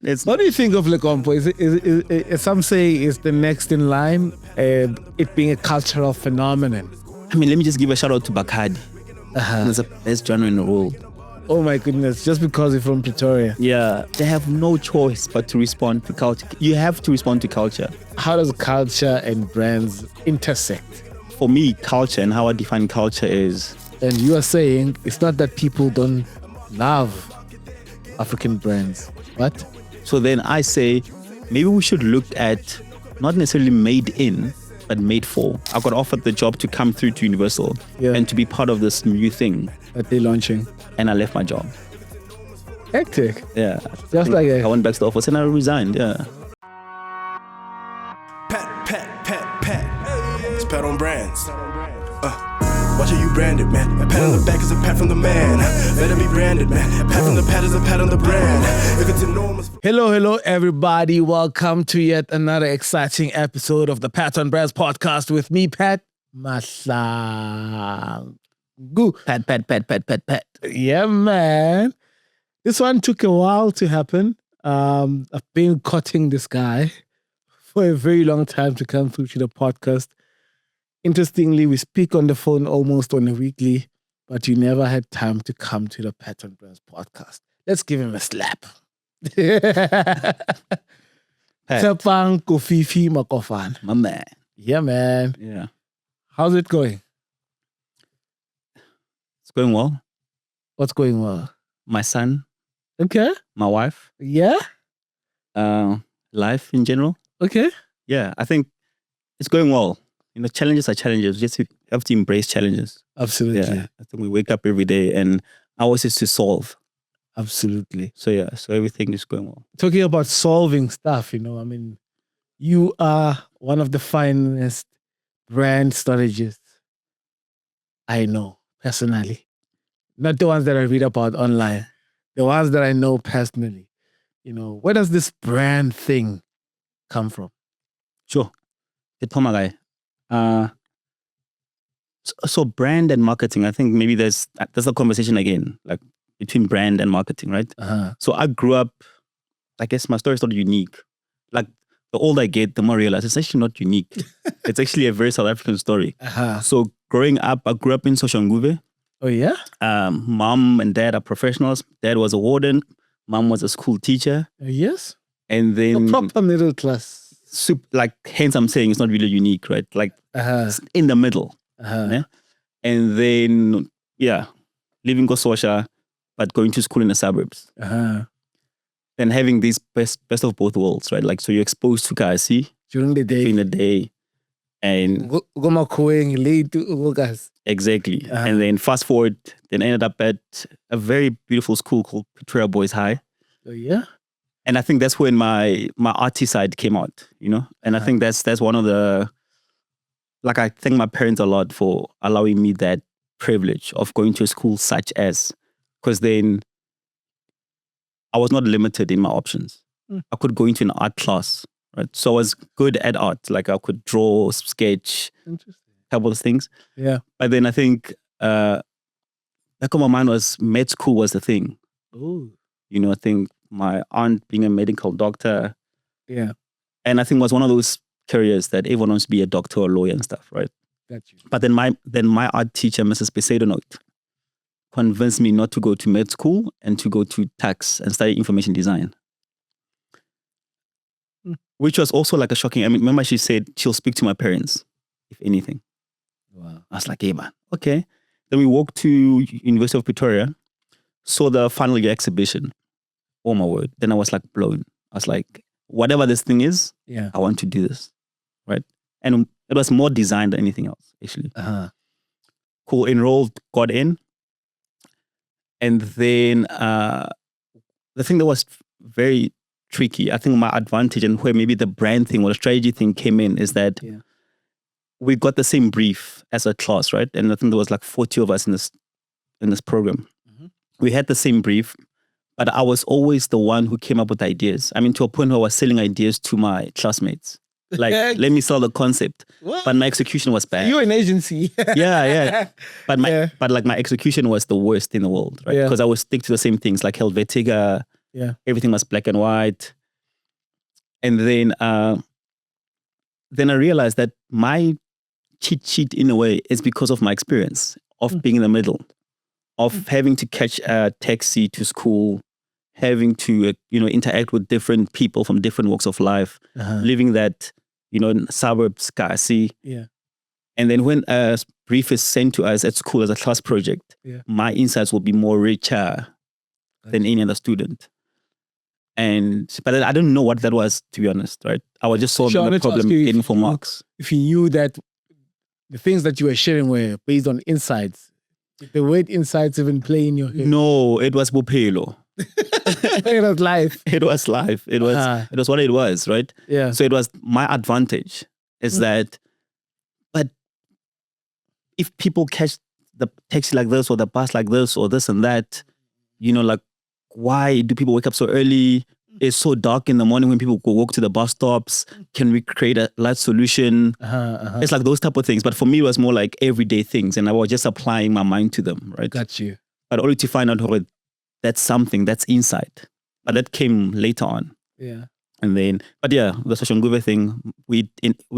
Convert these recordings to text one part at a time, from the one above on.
What do you think of Lekompo? Some say it's the next in line, it being a cultural phenomenon. I mean, let me just give a shout out to Bacardi. It's the best genre in the world. Oh my goodness, just because you're from Pretoria. Yeah, they have no choice but to respond to culture. You have to respond to culture. How does culture and brands intersect? For me, culture and how I define culture is... And you are saying it's not that people don't love African brands. What? So then I say, maybe we should look at not necessarily made in, but made for. I got offered the job to come through to Universal and to be part of this new thing that they're launching. And I left my job. Hectic. Yeah. Just like I went back to the office and I resigned, yeah. Pat. It's Pat on brands. Watch how you branded, man. A pat on the back is a pat from the man. Let it be branded, man. A pat from the pat is a pat on the brand. If it's enormous. Hello, everybody. Welcome to yet another exciting episode of the Pat on Brands podcast with me, Pat Maslang. Pat. Yeah, man. This one took a while to happen. I've been courting this guy for a very long time to come through to the podcast. Interestingly, we speak on the phone almost on a weekly, but you never had time to come to the Pat on Brands podcast. Let's give him a slap. Tshepang Makofane. My man. Yeah, man. Yeah. How's it going? It's going well. What's going well? My son. Okay. My wife. Yeah. Life in general. Okay. Yeah, I think it's going well. You know, challenges are challenges. You just have to embrace challenges. Absolutely. Yeah. I think we wake up every day and ours is to solve. Absolutely. So yeah, so everything is going well. Talking about solving stuff, I mean, you are one of the finest brand strategists I know personally. Not the ones that I read about online. The ones that I know personally. Where does this brand thing come from? Sure. Tshepang Makofane. So brand and marketing, I think maybe there's a conversation again, like between brand and marketing, right? So I grew up, I guess my story is not unique. Like the older I get, the more I realize it's actually not unique. It's actually a very South African story. So growing up, I grew up in Soshanguve. Oh yeah? Mom and dad are professionals. Dad was a warden. Mom was a school teacher. Yes. And then... A proper middle class. Hence I'm saying it's not really unique, right? Like it's in the middle. Yeah? And then, living Kososha, but going to school in the suburbs. Then having this best of both worlds, right? Like, so you're exposed to Kasi during the day. And exactly. And then fast forward, then ended up at a very beautiful school called Pretoria Boys High. Oh yeah. And I think that's when my arty side came out, And I think that's one of the, like, I thank my parents a lot for allowing me that privilege of going to a school such as, because then I was not limited in my options. I could go into an art class, right? So I was good at art. Like I could draw, sketch, couple of things. Yeah. But then I think, back on my mind was med school was the thing. Oh. I think my aunt being a medical doctor. Yeah. And I think was one of those careers that everyone wants to be a doctor or lawyer and stuff, right? Got you. But then my art teacher, Mrs. Besaidonot, convinced me not to go to med school and to go to tax and study information design. Which was also like a shocking, remember she said she'll speak to my parents, if anything. Wow. I was like, hey man, okay. Then we walked to University of Pretoria, saw the final year exhibition. Oh my word. Then I was like blown. I was like, whatever this thing is, I want to do this. Right? And it was more design than anything else, actually. Cool. Enrolled, got in. And then the thing that was very tricky, I think my advantage and where maybe the brand thing or the strategy thing came in is that we got the same brief as a class, right? And I think there was like 40 of us in this program. We had the same brief, but I was always the one who came up with ideas. To a point where I was selling ideas to my classmates. Like, let me sell the concept. What? But my execution was bad. You're an agency. Yeah. But my execution was the worst in the world, right? Because I would stick to the same things like Helvetica, Yeah. Everything was black and white. And then I realized that my cheat sheet in a way is because of my experience of being in the middle, of having to catch a taxi to school, having to interact with different people from different walks of life, living that suburbs, Kasi. Yeah. And then when a brief is sent to us at school as a class project, my insights will be more richer than any other student. But I don't know what that was, to be honest, right? I was just solving the problem, getting 4 marks. If you knew that the things that you were sharing were based on insights, did the word insights even play in your head? No, it was Bupelo. It was life. It was life. It was what it was, right? Yeah. So it was my advantage is that, but if people catch the taxi like this or the bus like this or this and that, like, why do people wake up so early? It's so dark in the morning when people go walk to the bus stops. Can we create a light solution? It's like those type of things. But for me, it was more like everyday things. And I was just applying my mind to them, right? Got you. But only to find out that's something, that's insight. But that came later on. Yeah. And then, but yeah, the Soshanguve thing, we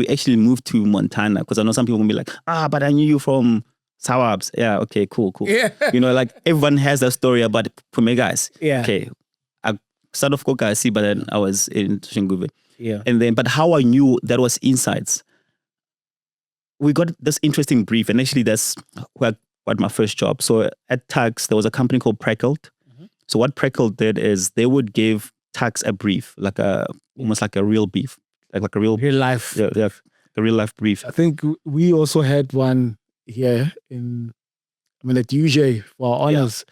actually moved to Montana because I know some people will be like, but I knew you from suburbs. Yeah, okay, cool. Yeah. Like everyone has a story about Pumegas. Yeah. Okay. I started off Kokasi, but then I was in Soshanguve. Yeah. And then, but how I knew that was insights, we got this interesting brief, and actually that's what my first job. So at Tax, there was a company called Preckled. So what Preckled did is they would give Tax a brief, like almost like a real brief, like a real life. Yeah, a real life brief. I think we also had one here at UJ for our honors.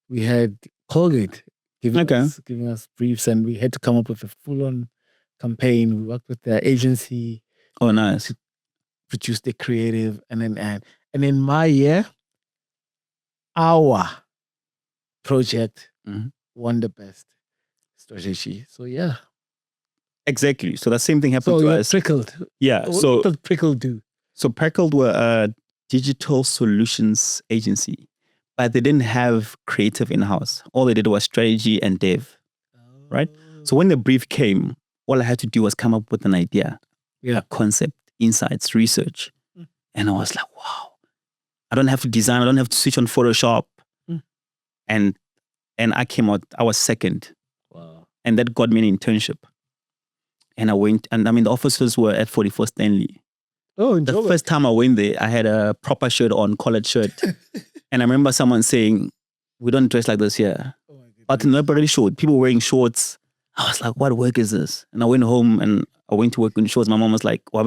We had Colgate giving us briefs, and we had to come up with a full-on campaign. We worked with their agency. Oh, nice. To produce the creative and then add. And in my year, our project won the best strategy. So yeah. Exactly. So the same thing happened to us. Prickled. Yeah. What did Prickled do? So Prickled were a digital solutions agency, but they didn't have creative in-house. All they did was strategy and dev, right? So when the brief came, all I had to do was come up with an idea, a concept, insights, research. And I was like, wow, I don't have to design. I don't have to switch on Photoshop. And I came out, I was second. Wow. And that got me an internship. And I went, and the offices were at 44 Stanley. Oh, the first time I went there, I had a proper shirt on, collared shirt. And I remember someone saying, we don't dress like this here. Oh, but in the short, people wearing shorts. I was like, what work is this? And I went home and I went to work in shorts. My mom was like, But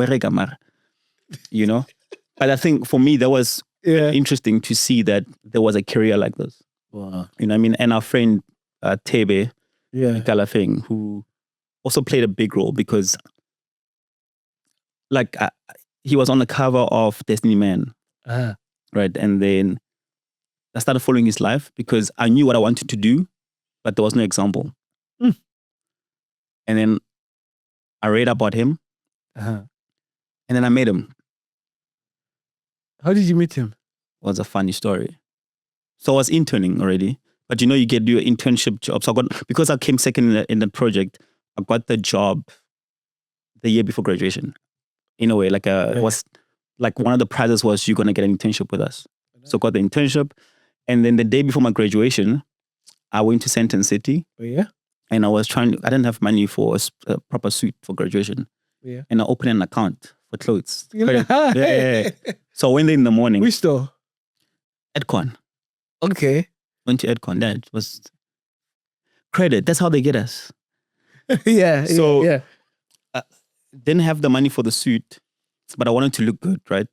I think for me, that was interesting to see that there was a career like this. Wow. And our friend Tebe, Kalafeng, who also played a big role because he was on the cover of Destiny Man, right? And then I started following his life because I knew what I wanted to do, but there was no example. And then I read about him, and then I met him. How did you meet him? It was a funny story. So I was interning already, but you get your internship job. So because I came second in the project, I got the job the year before graduation. In a way, it was like one of the prizes was you're gonna get an internship with us. So I got the internship, and then the day before my graduation, I went to Sandton City. Oh yeah. And I didn't have money for a proper suit for graduation. Yeah. And I opened an account for clothes. Yeah. So I went there in the morning. Which store? Edcon. Okay. Went to Edcon. That was credit. That's how they get us. So didn't have the money for the suit, but I wanted to look good, right?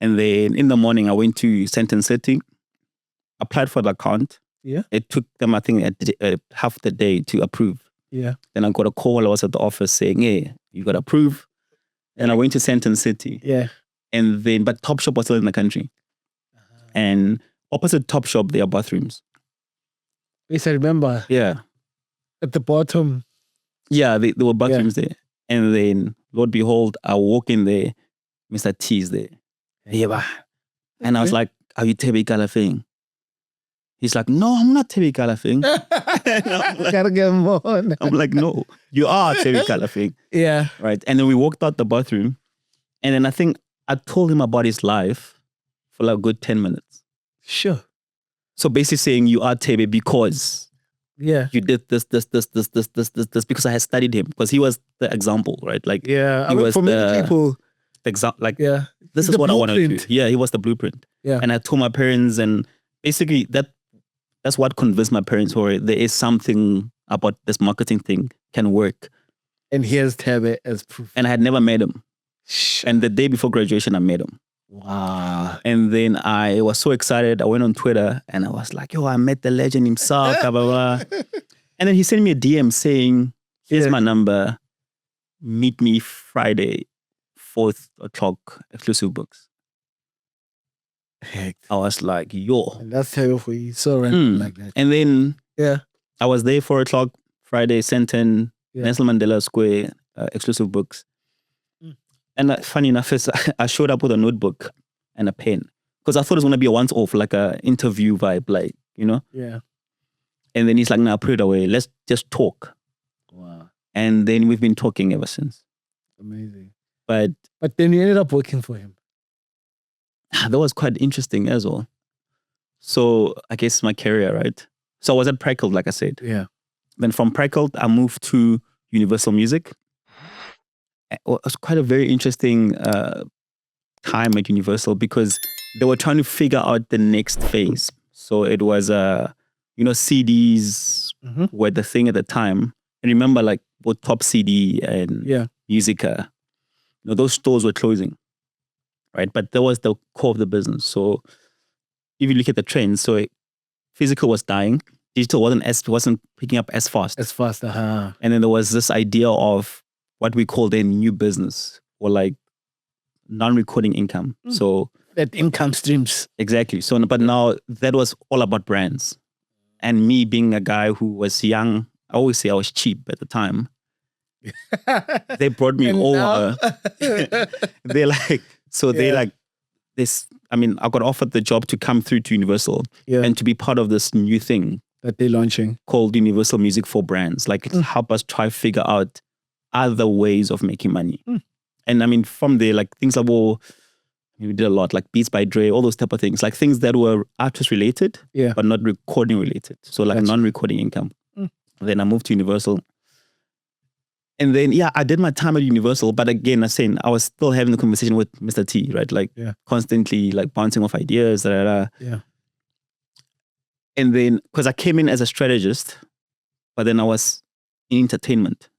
And then in the morning, I went to Sandton City, applied for the account. Yeah. It took them, I think, half the day to approve. Yeah. Then I got a call. I was at the office saying, hey, you got to approve. And I went to Sandton City. Yeah. And then, but Topshop was still in the country. And opposite Topshop, there are bathrooms. Yes, I remember. Yeah. At the bottom. Yeah, there were bathrooms there. And then, Lord behold, I walk in there, Mr. T is there. Yeah. And I was like, are you Tebe Kalafeng? He's like, no, I'm not Tshepang Makofane. Gotta get him on. I'm like, no, you are Tshepang Makofane. Yeah. Right. And then we walked out the bathroom. And then I think I told him about his life for like a good 10 minutes. Sure. So basically saying you are Tshepang because you did this, because I had studied him, because he was the example, right? Like, yeah, he was for many people, this is what I want to do. Yeah, he was the blueprint. Yeah. And I told my parents, and basically that's what convinced my parents, or there is something about this marketing thing can work. And here's Tshepang as proof. And I had never met him. And the day before graduation, I met him. Wow. And then I was so excited. I went on Twitter and I was like, yo, I met the legend himself. Blah, blah, blah. And then he sent me a DM saying, here's my number. Meet me Friday, 4:00, exclusive books. Heck. I was like, yo. And that's Tshepang for you. So random like that. And then I was there 4:00 Friday, Senton, Nelson Mandela Square, exclusive books. And funny enough, I showed up with a notebook and a pen, because I thought it was going to be a once-off, like a interview vibe, like, you know? Yeah. And then he's like, nah, put it away. Let's just talk. Wow. And then we've been talking ever since. Amazing. But then you ended up working for him. That was quite interesting as well. So I guess my career, right? So I was at Practical, like I said. Yeah. Then from Practical, I moved to Universal Music. It was quite a very interesting time at Universal, because they were trying to figure out the next phase. So it was, CDs were the thing at the time. And remember, like, both Top CD and Musica, those stores were closing, right? But that was the core of the business. So if you look at the trends, so physical was dying. Digital wasn't picking up as fast. And then there was this idea of what we call the new business, or like non-recording income. So that income streams. Exactly. So, but now that was all about brands. And me being a guy who was young, I always say I was cheap at the time. They brought me over. They're like, this. I mean, I got offered the job to come through to Universal and to be part of this new thing that they're launching called Universal Music for Brands. Like, help us try figure out other ways of making money. And I mean, from there, like, things like, we did a lot, like Beats by Dre, all those type of things, like things that were artist related, but not recording related. So like non-recording income. Then I moved to Universal. And then, I did my time at Universal, but again, I was still having the conversation with Mr. T, right? Like constantly like bouncing off ideas, And then, because I came in as a strategist, but then I was in entertainment.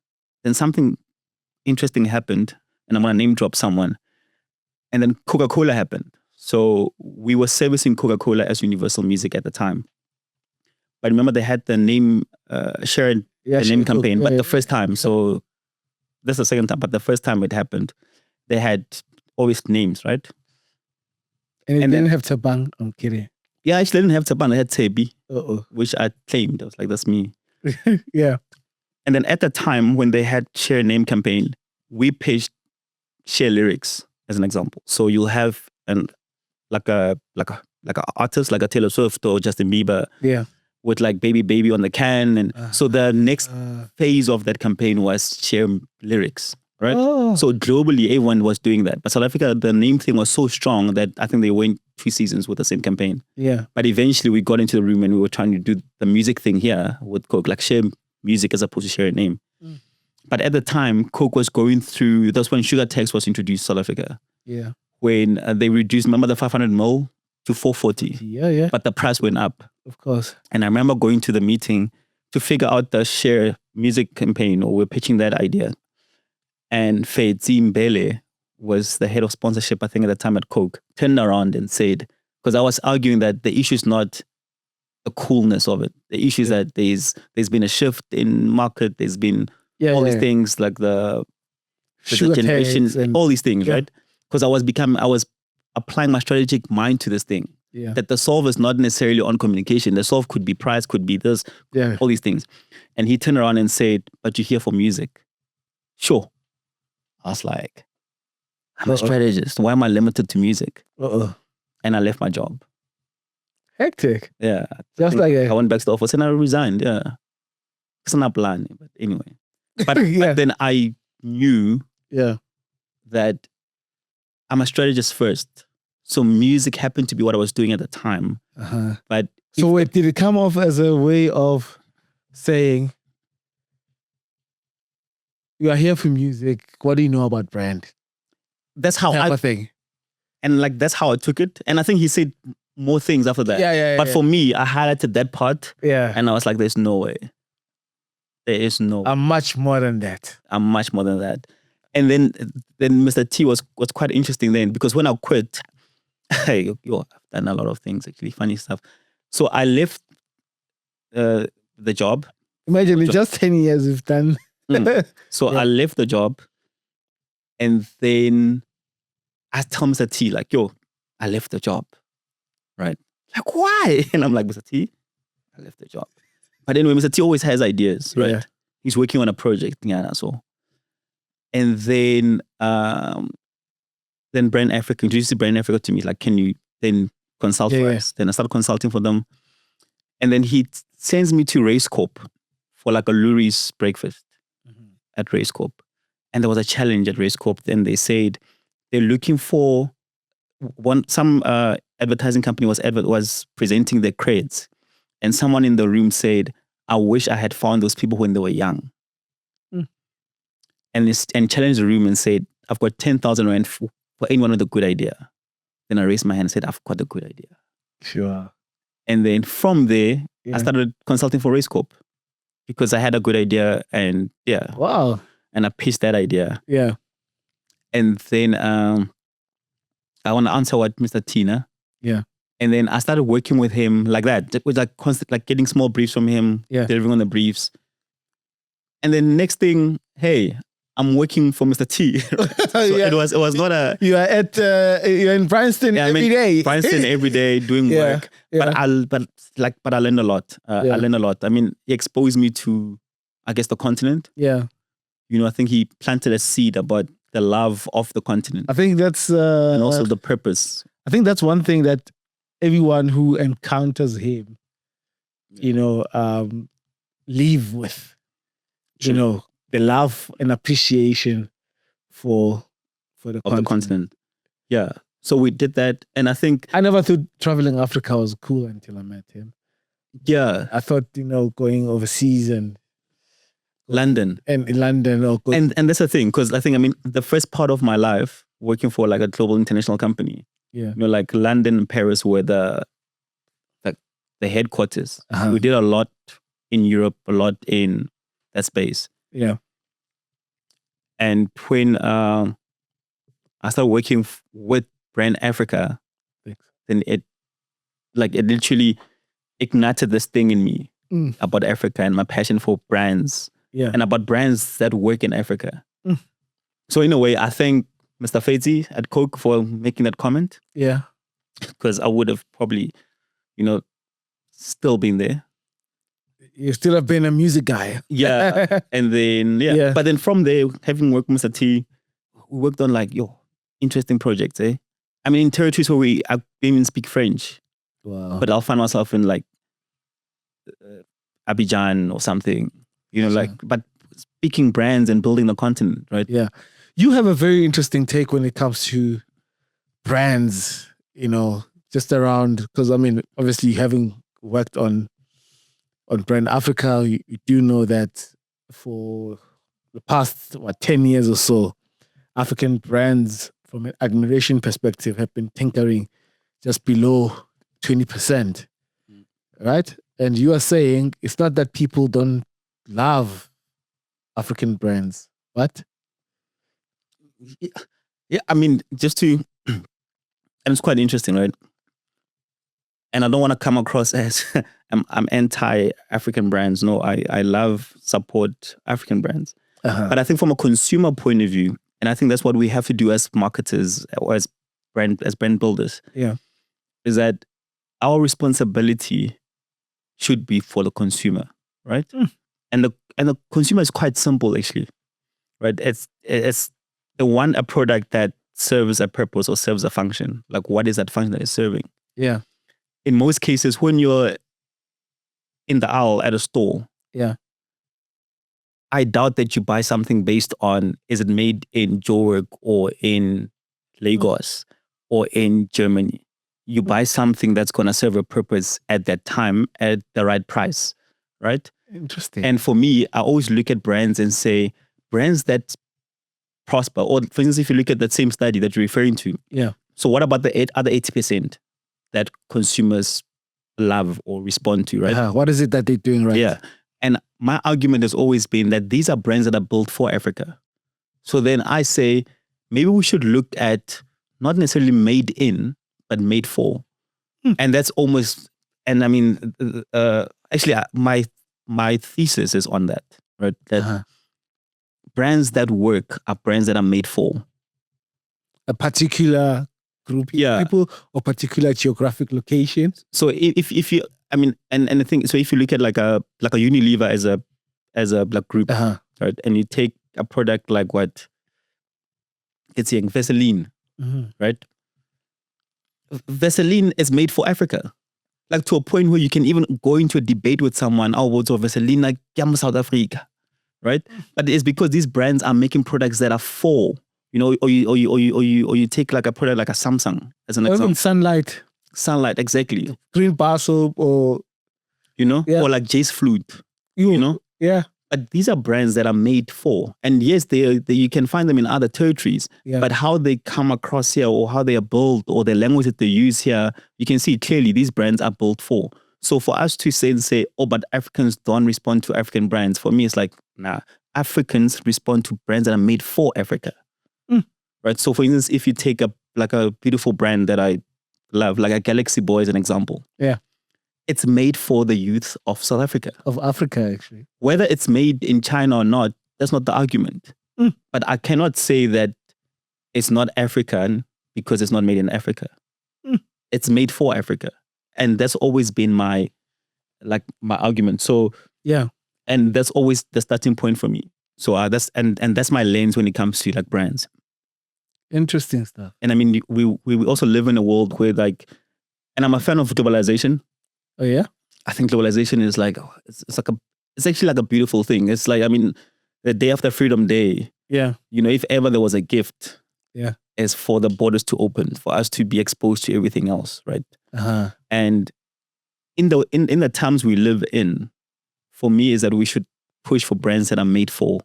Then something interesting happened, and I'm going to name drop someone. And then Coca-Cola happened. So we were servicing Coca-Cola as Universal Music at the time. But remember, they had the name, the name campaign, but the first time. So that's the second time, but the first time it happened, they had always names, right? And it didn't have Tshepang. I'm kidding. Yeah, actually, they didn't have Tshepang. They had Tshepang, which I claimed. I was like, that's me. And then at the time when they had share name campaign, we pitched share lyrics as an example. So you'll have like a artist like a Taylor Swift or Justin Bieber, with like Baby Baby on the can, and so the next phase of that campaign was share lyrics, right? So globally, everyone was doing that, but South Africa, the name thing was so strong that I think they went 2 seasons with the same campaign. But eventually, we got into the room and we were trying to do the music thing here with Coke, like share music as opposed to share a name. But at the time, Coke was going through, that's when sugar tax was introduced in South Africa. When they reduced, remember the 500 ml to 440? But the price went up. Of course. And I remember going to the meeting to figure out the share music campaign, or we're pitching that idea. And Fetsi Mbele was the head of sponsorship, I think, at the time at Coke, turned around and said, because I was arguing that the issue is not the coolness of it. The issue is that there's been a shift in market. There's been all these things like the generation, and all these things, right? Because I was applying my strategic mind to this thing. That the solve is not necessarily on communication. The solve could be price, could be this, all these things. And he turned around and said, but you're here for music. Sure. I was like, I'm a strategist. Why am I limited to music? And I left my job. Hectic. Yeah. Just like I went back to the office and I resigned. Yeah. It's not plan, but anyway. But then I knew that I'm a strategist first. So music happened to be what I was doing at the time. But so wait, did it come off as a way of saying, you are here for music, what do you know about brand? That's how type of thing. And like that's how I took it. And I think he said more things after that. But for me, I highlighted that part. Yeah. And I was like, there's no way. There is no I'm much more than that. I'm much more than that. And then Mr. T was quite interesting then, because when I quit, hey, I've done a lot of things, actually, funny stuff. So I left the job. Imagine, in just 10 years you've done. So I left the job, and then I tell Mr. T, like, yo, I left the job, right? Like, why? And I'm like, Mr. T, I left the job. But anyway, Mr. T always has ideas, right? Yeah. He's working on a project, so. And then Brand Africa introduced Brand Africa to me, like, can you then consult for us? Then I started consulting for them. And then he sends me to Race Corp for like a Lurie's breakfast at Race Corp. And there was a challenge at Race Corp. Then they said they're looking for some advertising company was presenting their creds. And someone in the room said, I wish I had found those people when they were young. And challenged the room and said, I've got 10,000 rand for anyone with a good idea. Then I raised my hand and said, I've got a good idea. Sure. And then from there, I started consulting for Race Corp because I had a good idea and Wow. And I pitched that idea. Yeah. And then I want to answer what Mr. Tina. Yeah. And then I started working with him like that. It was like constant, like getting small briefs from him, delivering on the briefs. And then next thing, hey, I'm working for Mr. T. So it was not a. You are at you're in Bryanston every day. Bryanston every day doing work. But I learned a lot. I learned a lot. I mean, he exposed me to, I guess, the continent. Yeah. I think he planted a seed about the love of the continent. I think that's and also the purpose. I think that's one thing that everyone who encounters him, leave with. True. The love and appreciation for the continent. Yeah. So we did that. And I think I never thought traveling Africa was cool until I met him. Yeah. I thought, going overseas and London. And in London. And that's the thing, because I think, the first part of my life working for like a global international company, like London and Paris were the headquarters. We did a lot in Europe, a lot in that space. Yeah. And when I started working with Brand Africa, then it literally ignited this thing in me about Africa and my passion for brands and about brands that work in Africa. So in a way, I thank Mr. Fezi at Coke for making that comment. Yeah. Because I would have probably, still been there. You still have been a music guy. Yeah. And then, But then from there, having worked with Mr. T, we worked on interesting projects, eh? In territories where I didn't even speak French. Wow. But I'll find myself in Abidjan or something, but speaking brands and building the continent, right? Yeah. You have a very interesting take when it comes to brands, just around, because obviously having worked on Brand Africa, you do know that for the past 10 years or so, African brands from an admiration perspective have been tinkering just below 20%, right? And you are saying it's not that people don't love African brands, but just to, and it's quite interesting, right? And I don't want to come across as I'm anti-African brands. No, I support African brands. But I think from a consumer point of view, and I think that's what we have to do as marketers or as brand builders, is that our responsibility should be for the consumer, right? And the consumer is quite simple, actually, right? It's they want a product that serves a purpose or serves a function. Like, what is that function that it's serving? Yeah. in most cases, when you're in the aisle at a store, I doubt that you buy something based on, is it made in Joburg or in Lagos or in Germany? You buy something that's going to serve a purpose at that time at the right price, right? Interesting. And for me, I always look at brands and say, brands that prosper, or for instance, if you look at that same study that you're referring to. Yeah. So what about the other 80% that consumers love or respond to, right? What is it that they're doing right? Yeah. And my argument has always been that these are brands that are built for Africa. So then I say, maybe we should look at not necessarily made in, but made for. And that's almost, and I mean, actually, my thesis is on that, right? That brands that work are brands that are made for a particular group of people or particular geographic locations. So if you, I mean, and the thing, so if you look at like a Unilever as a black group, right, and you take a product like what it's saying Vaseline, right? Vaseline is made for Africa, like to a point where you can even go into a debate with someone. Oh, what's Vaseline like South Africa, right? But it's because these brands are making products that are for, you know, or you take like a product like a Samsung as an example. Sunlight, exactly. Green bar soap, or or like Jay's Flute, Yeah. But these are brands that are made for, and yes, you can find them in other territories. Yeah. But how they come across here, or how they are built, or the language that they use here, you can see clearly these brands are built for. So for us to say, oh, but Africans don't respond to African brands, for me, it's like, nah, Africans respond to brands that are made for Africa. Right? So for instance, if you take a beautiful brand that I love, like a Galaxy Boy as an example. Yeah. It's made for the youth of South Africa. Of Africa, actually. Whether it's made in China or not, that's not the argument. But I cannot say that it's not African because it's not made in Africa. It's made for Africa. And that's always been my argument. So yeah. And that's always the starting point for me. So that's my lens when it comes to like brands. Interesting stuff. And I mean, we also live in a world where and I'm a fan of globalization. Oh yeah? I think globalization is like, it's actually like a beautiful thing. It's like, I mean, the day after Freedom Day, if ever there was a gift, is for the borders to open, for us to be exposed to everything else, right? And in the times we live in, for me, is that we should push for brands that are made for,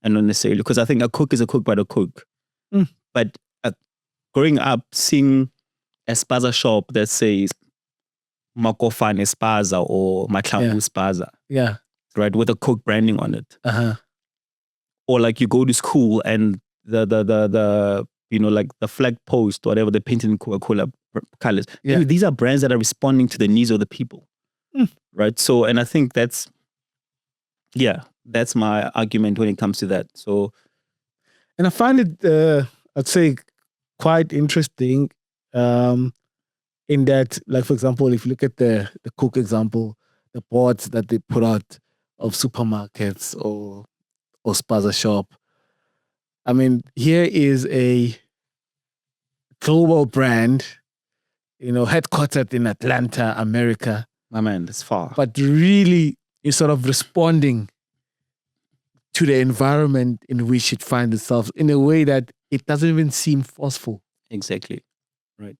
and not necessarily, because I think a cook is a cook by the cook. But growing up, seeing a spaza shop that says Makofane Spaza or Matlambu Spaza, right, with a Coke branding on it, or like you go to school and the like the flag post, whatever, the painted in Coca-Cola colors. These are brands that are responding to the needs of the people, right? So, and I think that's my argument when it comes to that. So, and I find it, I'd say, quite interesting. In that, like, for example, if you look at the Coke example, the boards that they put out of supermarkets or spaza shop, I mean, here is a global brand, headquartered in Atlanta, America. My man, that's far. But really is sort of responding to the environment in which it finds itself in a way that it doesn't even seem forceful. Exactly. Right.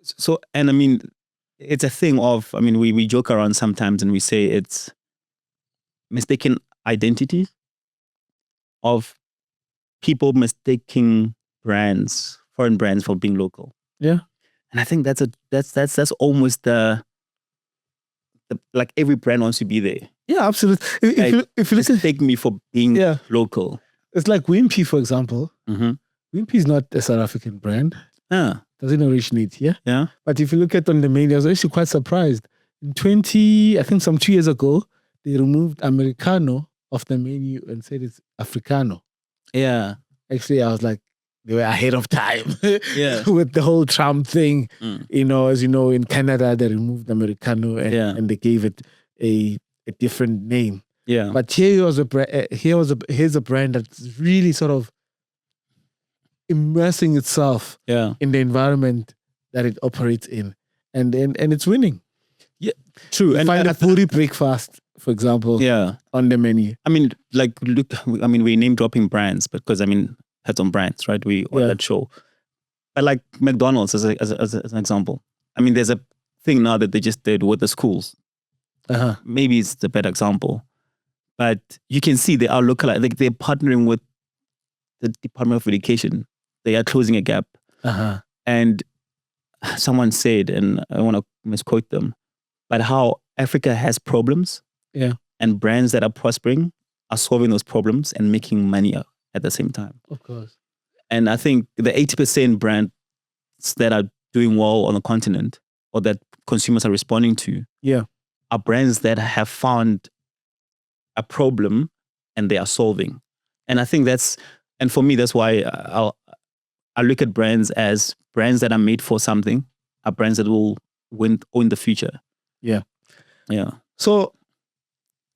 So, and I mean, it's a thing of, I mean, we joke around sometimes and we say it's mistaken identity of people mistaking brands, foreign brands, for being local. Yeah. And I think that's almost the like every brand wants to be there. Yeah, absolutely. If you listen, mistake me for being local. It's like Wimpy, for example. Wimpy is not a South African brand. Doesn't originate here. Yeah. But if you look at on the menu, I was actually quite surprised. In 2 years ago, they removed Americano off the menu and said it's Africano. Yeah. Actually, I was like, they were ahead of time. Yeah. With the whole Trump thing. As you know, in Canada, they removed Americano and they gave it a different name. Yeah. But here's a brand that's really sort of immersing itself in the environment that it operates in. and it's winning. Yeah, true. You And find a puri breakfast, for example, yeah, on the menu. I mean, like, look, I mean, we're name dropping brands because I mean, Heads on Brands, right? We on that show. But like McDonald's as an example. I mean, there's a thing now that they just did with the schools. Maybe it's the better example, but you can see they are lookalike. Like they're partnering with the Department of Education. They are closing a gap. And someone said, and I want to misquote them, but how Africa has problems, and brands that are prospering are solving those problems and making money at the same time. Of course. And I think the 80% brands that are doing well on the continent or that consumers are responding to are brands that have found a problem and they are solving. And I think and for me, that's why I look at brands as brands that are made for something, are brands that will win in the future. Yeah. So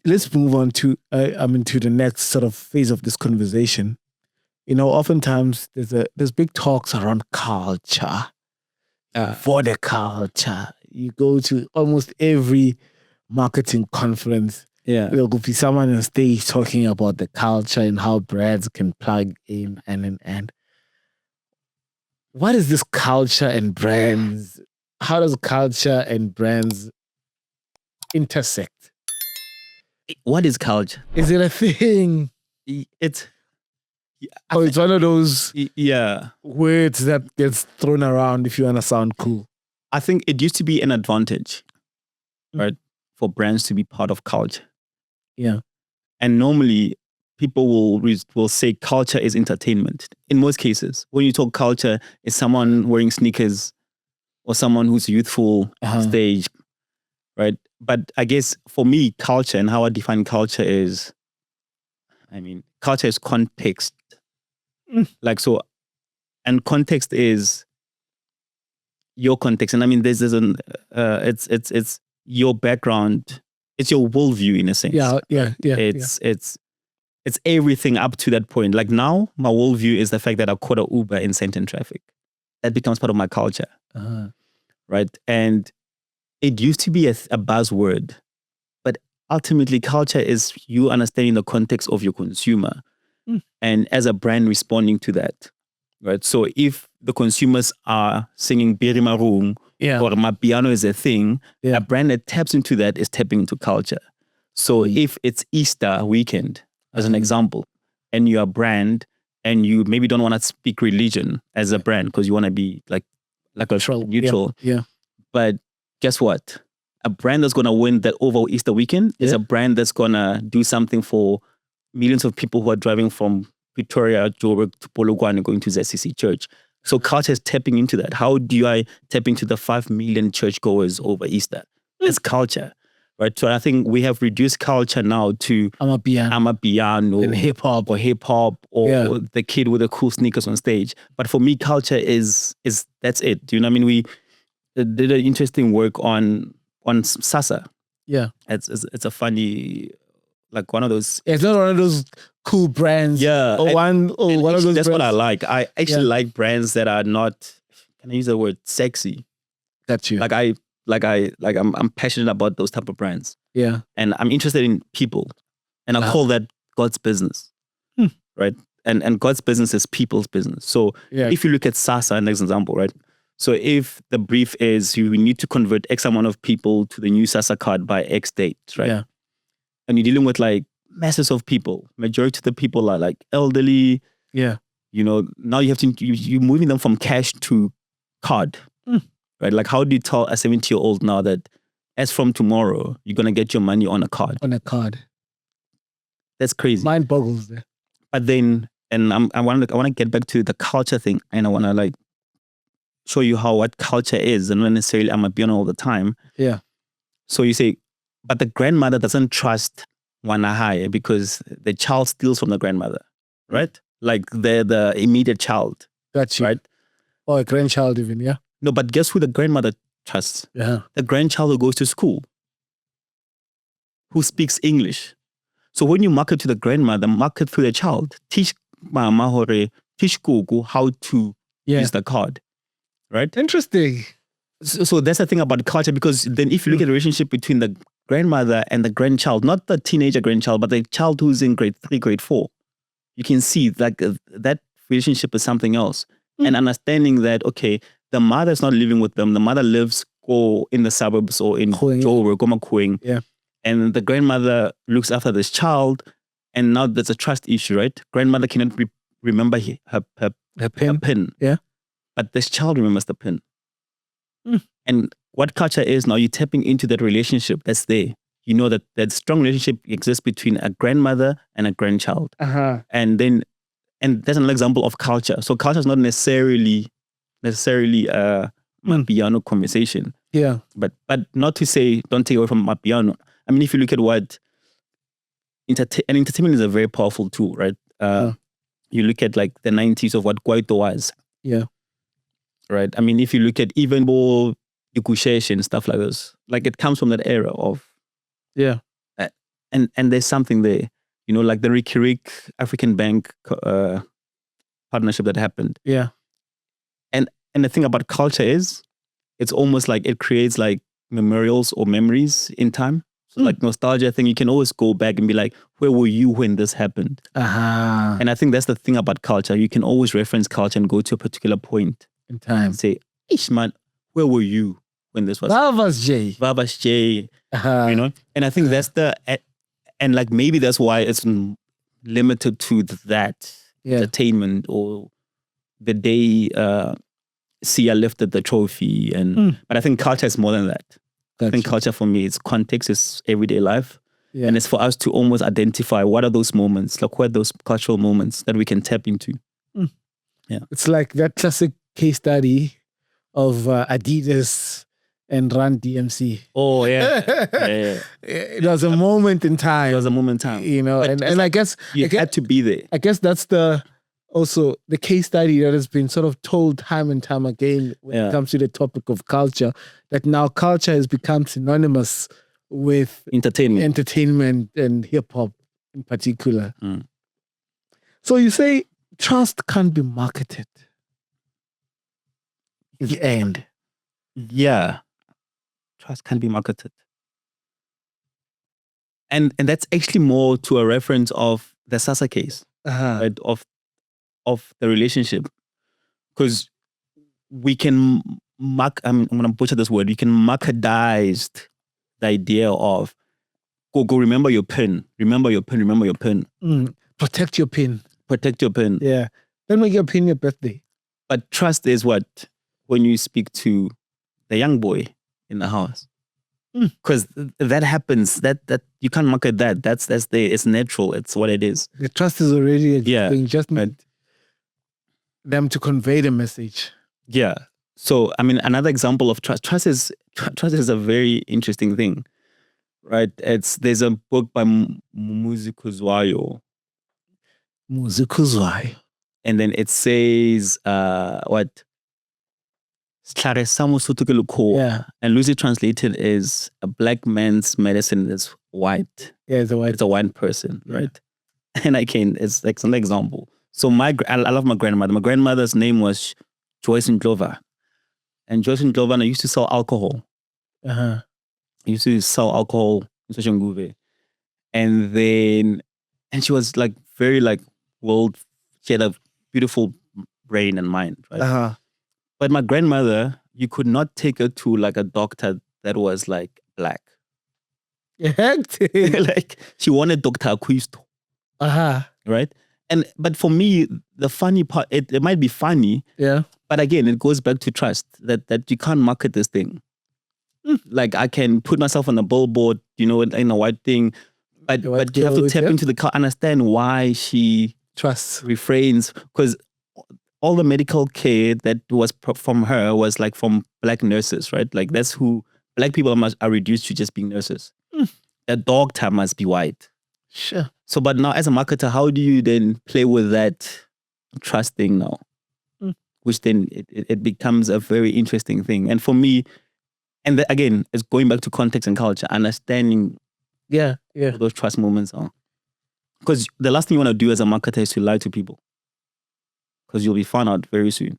let's move on to to the next sort of phase of this conversation. You know, oftentimes there's big talks around culture, for the culture. You go to almost every marketing conference. There'll be someone on stage talking about the culture and how brands can plug in and. What is this culture and brands? How does culture and brands intersect? What is culture? Is it a thing? It's one of those words that gets thrown around if you want to sound cool. I think it used to be an advantage, right, for brands to be part of culture. Yeah. And normally people will say culture is entertainment. In most cases, when you talk culture, it's someone wearing sneakers or someone who's youthful stage, right? But I guess for me, culture and how I define culture is, culture is context. Like, so, and context is your context. And I mean, it's your background. It's your worldview in a sense. It's everything up to that point. Like now, my worldview is the fact that I caught an Uber in Sandton traffic. That becomes part of my culture, right? And it used to be a buzzword, but ultimately culture is you understanding the context of your consumer and as a brand responding to that, right? So if the consumers are singing Biri Marung or Mapiano is a thing, a brand that taps into that is tapping into culture. So if it's Easter weekend, as an example, and you're a brand and you maybe don't want to speak religion as a brand because you want to be like a neutral. But guess what? A brand that's going to win that over Easter weekend is a brand that's going to do something for millions of people who are driving from Pretoria, Joburg to Polokwane going to ZCC Church. So culture is tapping into that. How do I tap into the 5 million churchgoers over Easter? It's culture. Right, so I think we have reduced culture now to Amapiano and hip hop or the kid with the cool sneakers on stage. But for me, culture is that's it. Do you know what I mean? We did an interesting work on Sasa. Yeah, it's a funny, like one of those. It's not one of those cool brands. Yeah, one of those. That's brands. what I like. I actually like brands that are not. Can I use the word sexy? Got you. I'm passionate about those type of brands. Yeah. And I'm interested in people. And I call that God's business. Right? And God's business is people's business. So if you look at Sasa, as an example, right? So if the brief is you need to convert X amount of people to the new Sasa card by X date, right? Yeah. And you're dealing with like masses of people. Majority of the people are like elderly. Yeah. You know, now you have to, you're moving them from cash to card. Right? Like, how do you tell a 70-year-old now that as from tomorrow, you're going to get your money on a card? On a card. That's crazy. Mind boggles there. But then, and I want to get back to the culture thing, and I want to like show you what culture is, and not necessarily I'm a piano all the time. Yeah. So you say, but the grandmother doesn't trust Wanahai because the child steals from the grandmother, right? Like they're the immediate child. Got you. Right? Or a grandchild even, yeah. No, but guess who the grandmother trusts? Yeah. The grandchild who goes to school, who speaks English. So when you market to the grandmother, market to the child. Teach mama hore, teach Gugu how to use the card. Right? Interesting. So that's the thing about culture, because then if you look at the relationship between the grandmother and the grandchild, not the teenager grandchild, but the child who's in grade 3, grade 4, you can see like that relationship is something else. And understanding that, okay, the mother's not living with them. The mother lives in the suburbs or in Joburg, Makueng. Yeah. And the grandmother looks after this child. And now there's a trust issue, right? Grandmother cannot remember her pin. Yeah. But this child remembers the pin. And what culture is now, you're tapping into that relationship that's there. You know that strong relationship exists between a grandmother and a grandchild. And that's another example of culture. So culture is not necessarily a Mapiano conversation. Yeah. But not to say don't take away from Mapiano. I mean, if you look at what entertainment is a very powerful tool, right? You look at like the 90s of what Kwaito was. Yeah. Right. I mean, if you look at even more Ikusheshe and stuff like this, like it comes from that era of and there's something there, you know, like the Ricky Rick African Bank partnership that happened. Yeah. And the thing about culture is it's almost like it creates like memorials or memories in time. So like nostalgia thing, you can always go back and be like, where were you when this happened? And I think that's the thing about culture. You can always reference culture and go to a particular point in time. Say, ish man, where were you when this was? Vavas J. You know? And I think that's and like maybe that's why it's limited to that entertainment or the day Sia lifted the trophy. But I think culture is more than that. I think culture for me is context, is everyday life. Yeah. And it's for us to almost identify what are those moments, like what are those cultural moments that we can tap into. Yeah. It's like that classic case study of Adidas and Run DMC. Oh, yeah. It was a moment in time. It was a moment in time. You know, and I guess... You had to be there. I guess that's also the case study that has been sort of told time and time again when it comes to the topic of culture, that now culture has become synonymous with entertainment and hip-hop in particular. So you say trust can't be marketed. In the end. Yeah. Trust can't be marketed. And that's actually more to a reference of the Sasa case, right? Of the relationship. Because we can I'm going to butcher this word, we can marketize the idea of go remember your pin. Remember your pin. Protect your pin. Yeah. Don't make your pin your birthday. But trust is what? When you speak to the young boy in the house. Because that happens, that you can't market that. That's there. It's natural. It's what it is. The trust is already existing. Just need them to convey the message. Yeah. So, I mean, another example of trust. Trust is a very interesting thing, right? There's a book by Muzi Kuzwayo. And then it says, what? Yeah. And loosely translated is a black man's medicine is white. Yeah, it's a white person, right? And it's like an example. So I love my grandmother. My grandmother's name was Joyce Ndlova. And Joyce Ndlova used to sell alcohol. Used to sell alcohol in Soshanguve. And she was like very like she had a beautiful brain and mind, right? But my grandmother, you could not take her to like a doctor that was like black. Like she wanted Dr. Aquisto. Right? But for me, the funny part, it might be funny. Yeah. But again, it goes back to trust that you can't market this thing. Like I can put myself on a billboard, you know, in a white thing, but you have to tap into understand why she refrains, because all the medical care that was from her was like from black nurses, right? Like that's who black people are reduced to just being nurses. The doctor must be white. Sure. So, but now as a marketer, how do you then play with that trust thing now? Which then it becomes a very interesting thing. And for me, and again, it's going back to context and culture, understanding what those trust moments are. Because the last thing you want to do as a marketer is to lie to people. Because you'll be found out very soon.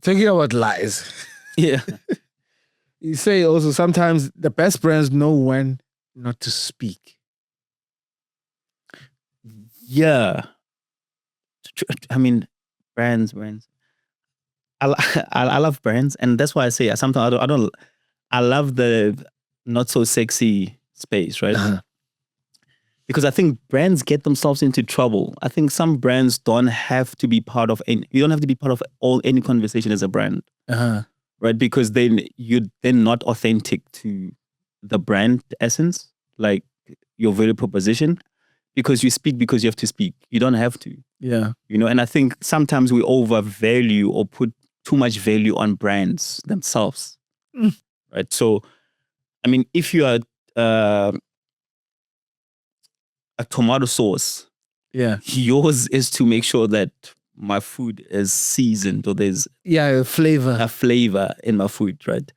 Talking about lies. Yeah. You say also sometimes the best brands know when not to speak. Yeah. I mean, brands. I love brands, and that's why I say sometimes I love the not so sexy space, right? Uh-huh. Because I think brands get themselves into trouble. I think some brands don't have to be part of you don't have to be part of any conversation as a brand, right? Because then you're not authentic to the brand essence, like your value proposition. Because you speak because you have to speak. You don't have to. Yeah. And I think sometimes we overvalue or put too much value on brands themselves. Right? So, I mean, if you are a tomato sauce, yours is to make sure that my food is seasoned or there's a flavor in my food, right?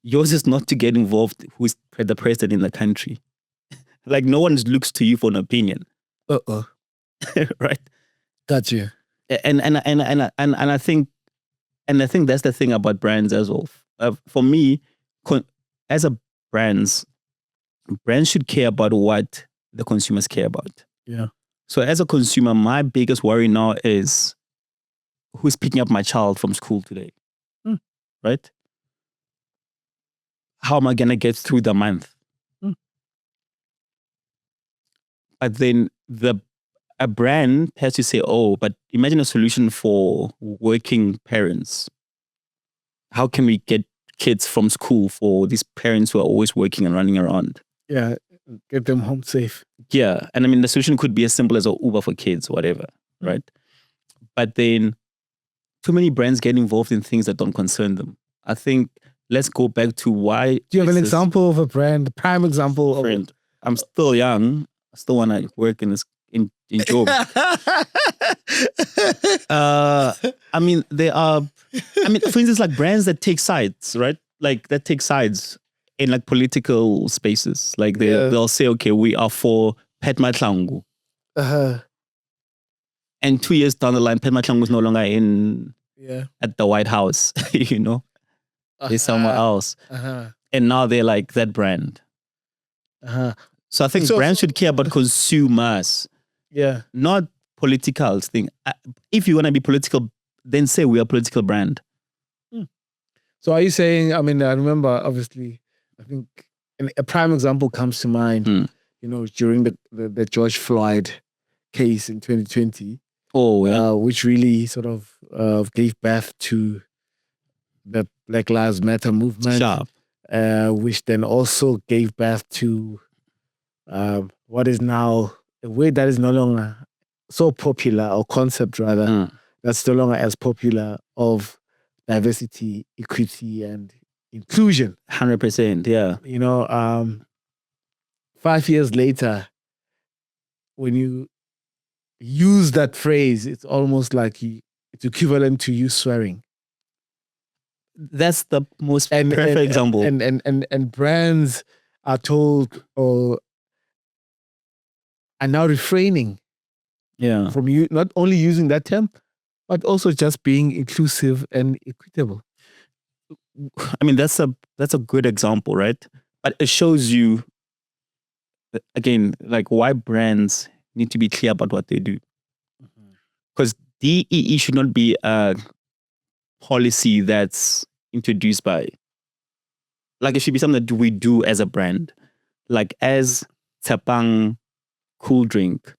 Yours is not to get involved who's the president in the country. Like no one looks to you for an opinion. Right? Got you. And I think that's the thing about brands as well. For me, as a brands should care about what the consumers care about. Yeah. So as a consumer, my biggest worry now is who's picking up my child from school today, right? How am I gonna get through the month? But then a brand has to say, oh, but imagine a solution for working parents. How can we get kids from school for these parents who are always working and running around? Yeah, get them home safe. Yeah, and I mean, the solution could be as simple as an Uber for kids, whatever, right? But then too many brands get involved in things that don't concern them. I think let's go back to why. Do you have an example of a brand, a prime example? I'm still young. I still want to work in job. I mean, for instance, like brands that take sides, right? Like that take sides in like political spaces. Like they'll say, okay, we are for Pet Matlangu. And 2 years down the line, Pet Matlangu is no longer at the White House, They're somewhere else. And now they're like that brand. So I think brands should care about consumers. Yeah. Not political thing. If you want to be political, then say we are a political brand. So are you saying, I mean, I remember, obviously, I think a prime example comes to mind, during the George Floyd case in 2020. Oh, yeah. Which really sort of gave birth to the Black Lives Matter movement. Sharp. Which then also gave birth to what is now a word that is no longer so popular, or concept rather, that's no longer as popular, of diversity, equity, and inclusion. 100%, yeah. 5 years later, when you use that phrase, it's almost like it's equivalent to you swearing. That's the most perfect example. And brands are told or are now refraining from you not only using that term, but also just being inclusive and equitable. I mean, that's a good example, right? But it shows you, again, like why brands need to be clear about what they do. Because DEE should not be a policy that's introduced by, like it should be something that we do as a brand. Like as Tshepang Cool Drink,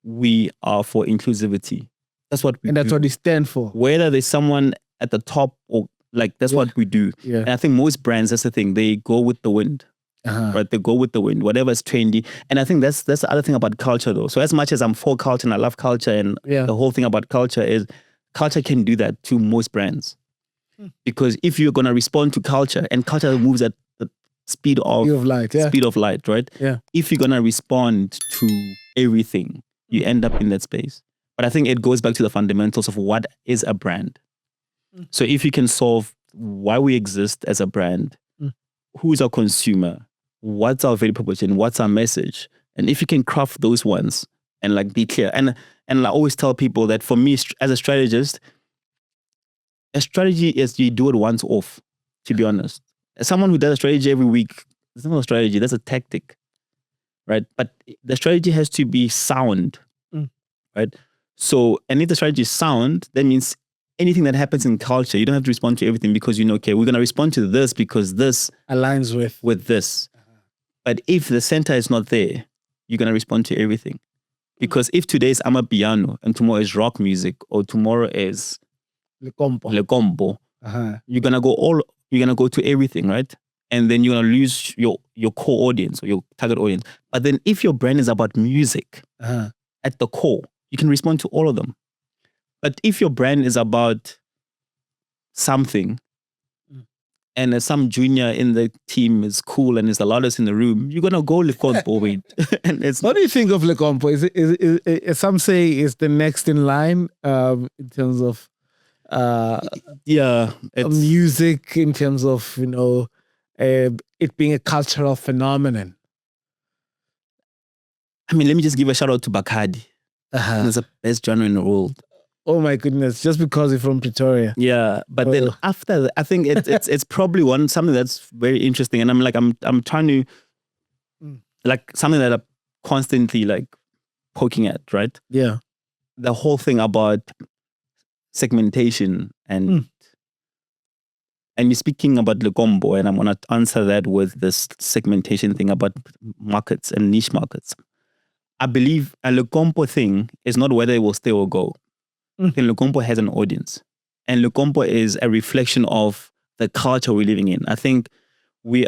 we are for inclusivity. That's what we do. And that's what they stand for. Whether there's someone at the top or like, that's what we do. Yeah. And I think most brands, that's the thing, they go with the wind. Right? They go with the wind, whatever is trendy. And I think that's the other thing about culture though. So as much as I'm for culture and I love culture, and the whole thing about culture is culture can do that to most brands. Because if you're going to respond to culture, and culture moves at the speed of light, right? Yeah. If you're going to respond to everything, you end up in that space. But I think it goes back to the fundamentals of what is a brand. So if you can solve why we exist as a brand, who is our consumer, what's our value proposition, what's our message, and if you can craft those ones and like be clear. And I always tell people that for me as a strategist, A strategy is you do it once off, to be honest. As someone who does a strategy every week, it's not a strategy, that's a tactic, right? But the strategy has to be sound, right? So, and if the strategy is sound, that means anything that happens in culture, you don't have to respond to everything because you know, okay, we're going to respond to this because this aligns with this. But if the center is not there, you're going to respond to everything. Because if today is amapiano and tomorrow is rock music or tomorrow is Lekompo, you're going to go to everything, right? And then you're going to lose your core audience or your target audience. But then if your brand is about music at the core, you can respond to all of them. But if your brand is about something and some junior in the team is cool and is the loudest in the room, you're going to go Lekompo with. And what do you think of Lekompo? Is some say it's the next in line in terms of music, in terms of, you know, it being a cultural phenomenon? I mean, let me just give a shout out to Bacardi. It's the best genre in the world. Oh my goodness! Just because you're from Pretoria. Yeah, but then after that, I think it's probably something that's very interesting, and I'm trying to like something that I'm constantly like poking at, right? Yeah, the whole thing about segmentation and you're speaking about Lekompo, and I'm gonna answer that with this segmentation thing about markets and niche markets. I believe a Lekompo thing is not whether it will stay or go. I think Lekompo has an audience. And Lekompo is a reflection of the culture we're living in. I think we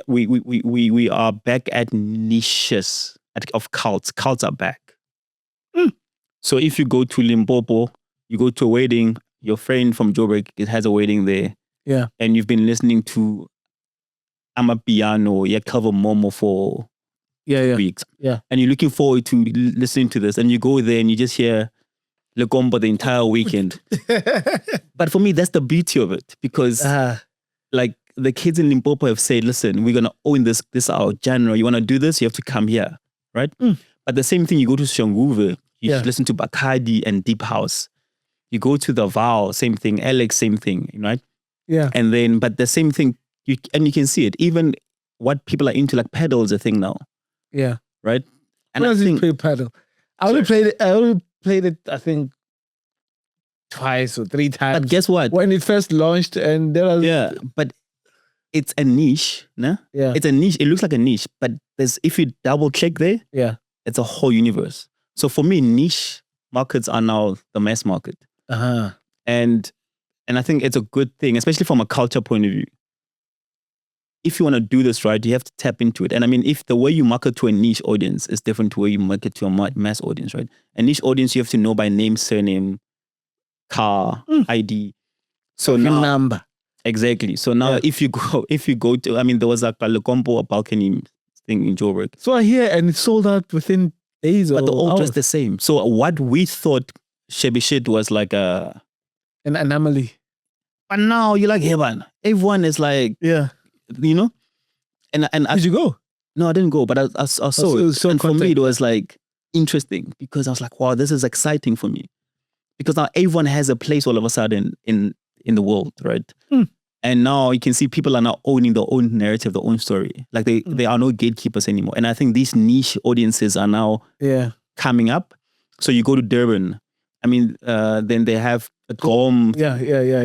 are back at niches of cults. Cults are back. So if you go to Limpopo, you go to a wedding, your friend from Joburg has a wedding there. Yeah. And you've been listening to Amapiano, Calvo Momo for weeks. Yeah. And you're looking forward to listening to this. And you go there and you just hear Lekompo the entire weekend. But for me, that's the beauty of it. Because like the kids in Limpopo have said, listen, we're going to own this our genre. You want to do this? You have to come here. Right? But the same thing, you go to Shonguve, you listen to Bacardi and Deep House. You go to the Val, same thing. Alex, same thing. Right? Yeah. And then, but the same thing, you can see it. Even what people are into, like pedal is a thing now. Yeah. Right? And when I play pedal? I only played it, I think, twice or three times. But guess what? When it first launched, and there was but it's a niche, no? Yeah. It's a niche. It looks like a niche, but if you double check there, it's a whole universe. So for me, niche markets are now the mass market. And I think it's a good thing, especially from a culture point of view. If you want to do this right, you have to tap into it. And I mean, if the way you market to a niche audience is different to the way you market to a mass audience, right? A niche audience, you have to know by name, surname, car, ID. So now, number. Exactly. So now if you go to, I mean, there was like a Lekompo, a balcony thing in Joburg. So I hear, and it sold out within days or But they're all hours. just the same. So what we thought shabby shit was like an anomaly. But now you're like, hey man, everyone is like, you know? And did you go? No, I didn't go, but I saw it. So and for me, it was like interesting because I was like, wow, this is exciting for me. Because now everyone has a place all of a sudden in the world, right? And now you can see people are now owning their own narrative, their own story. Like they are no gatekeepers anymore. And I think these niche audiences are now coming up. So you go to Durban. I mean, then they have a GOM. Yeah.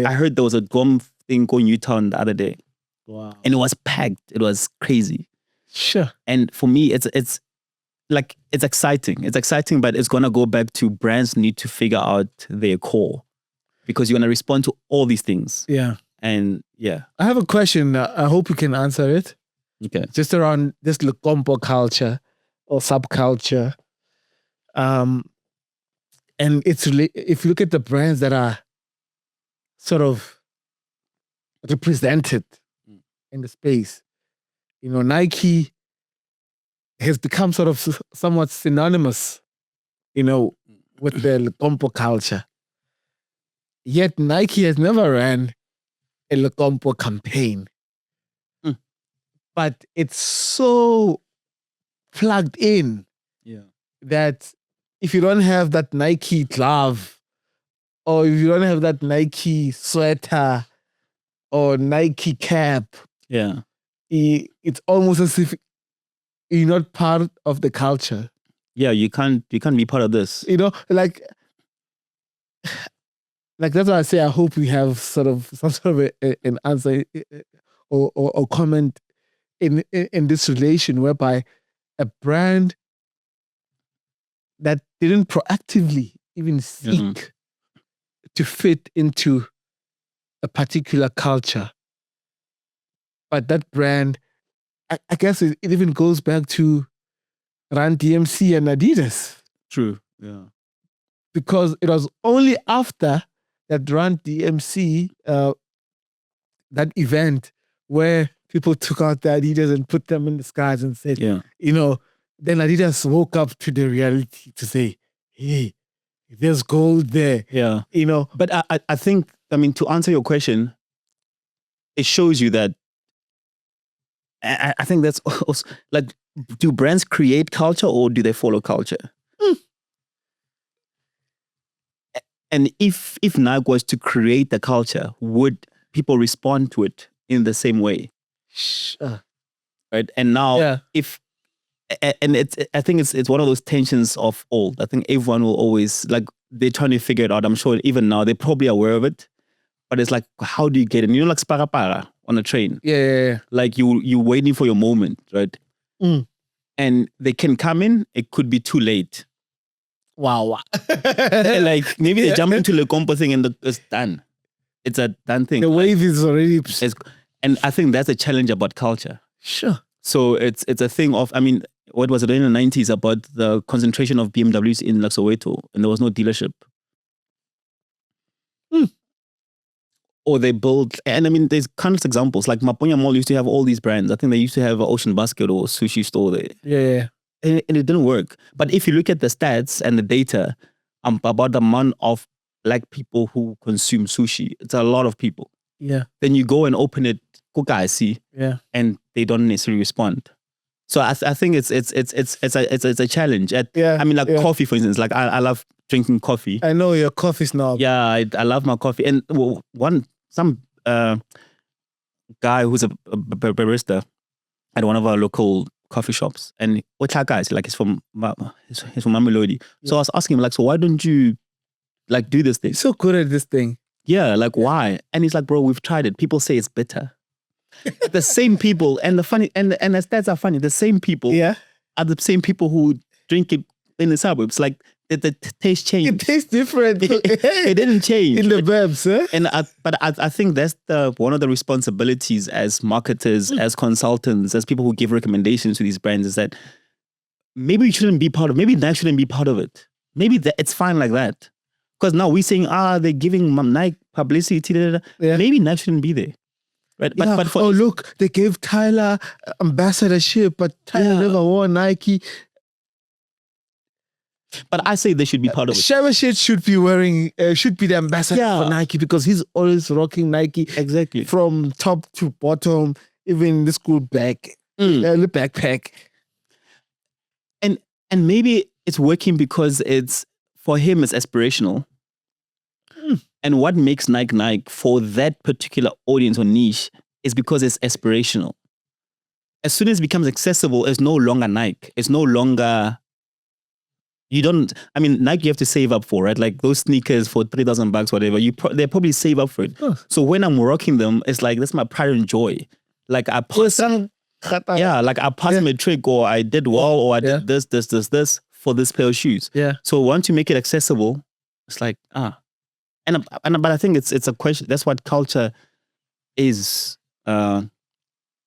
I heard there was a GOM thing going Newtown the other day. Wow. And it was packed. It was crazy. Sure. And for me, it's exciting. It's exciting, but it's going to go back to brands need to figure out their core because you're going to respond to all these things. Yeah. And I have a question. I hope you can answer it. Okay. Just around this Lekompo culture or subculture. And it's really, if you look at the brands that are sort of represented in the space, you know, Nike has become sort of somewhat synonymous, you know, with the Lekompo culture. Yet Nike has never ran a Lekompo campaign. But it's so plugged in that if you don't have that Nike glove or if you don't have that Nike sweater or Nike cap, Yeah. it's almost as if you're not part of the culture. Yeah, you can't be part of this. Like that's why I say I hope we have some sort of an answer or comment in this relation whereby a brand that didn't proactively even seek to fit into a particular culture, but that brand, I guess it even goes back to Run DMC and Adidas. True. Yeah. Because it was only after that Run DMC, that event where people took out the Adidas and put them in the skies and said, then Adidas woke up to the reality to say, hey, there's gold there. Yeah. But I think, to answer your question, it shows you that I think that's also, like, do brands create culture or do they follow culture? And if Nike was to create the culture, would people respond to it in the same way? Sure. Right? And now, I think it's one of those tensions of old. I think everyone will always, like, they're trying to figure it out. I'm sure even now they're probably aware of it, but it's like, how do you get it? Like Spara on a train. Yeah. Like you waiting for your moment, right? And they can come in, it could be too late. Wow. Like maybe they jump into the Lekompo thing and it's done. It's a done thing. The wave is already... And I think that's a challenge about culture. Sure. So it's a thing of, what was it in the 90s about the concentration of BMWs in Soweto and there was no dealership. Or they build, and there's countless examples. Like Maponya Mall used to have all these brands. I think they used to have an Ocean Basket or sushi store there. Yeah. And it didn't work. But if you look at the stats and the data about the amount of black people who consume sushi, it's a lot of people. Yeah. Then you go and open it, yeah, and they don't necessarily respond. So I think it's a challenge. Coffee, for instance. Like I love drinking coffee. I know you're a coffee snob. Yeah, I love my coffee. And some guy who's a barista at one of our local coffee shops, and what's that guy? Like he's from Mamelodi. So I was asking him, like, so why don't you like do this thing? He's so good at this thing. Yeah, like why? And he's like, bro, we've tried it. People say it's bitter. The same people, and the stats are funny. The same people are the same people who drink it in the suburbs. Like the taste changed. It tastes different. It didn't change in the verbs, eh? But I think that's one of the responsibilities as marketers, as consultants, as people who give recommendations to these brands is that maybe we shouldn't be part of. Maybe Nike shouldn't be part of it. Maybe it's fine like that. Because now we're saying, they're giving Nike publicity. Maybe Nike shouldn't be there. Right? But look, they gave Tyler ambassadorship, but Tyler never wore Nike. But I say they should be part of it. Shabashit should be the ambassador for Nike because he's always rocking Nike. Exactly. From top to bottom, even the school bag, the backpack. And maybe it's working because for him, it's aspirational. And what makes Nike for that particular audience or niche is because it's aspirational. As soon as it becomes accessible, it's no longer Nike. It's no longer... Nike you have to save up for, right? Like those sneakers for $3,000, whatever, they probably save up for it. Oh. So when I'm rocking them, it's like, that's my pride and joy. Like I passed matric, or I did well, or I did this for this pair of shoes. Yeah. So once you make it accessible, it's like, but I think it's a question. That's what culture is. There's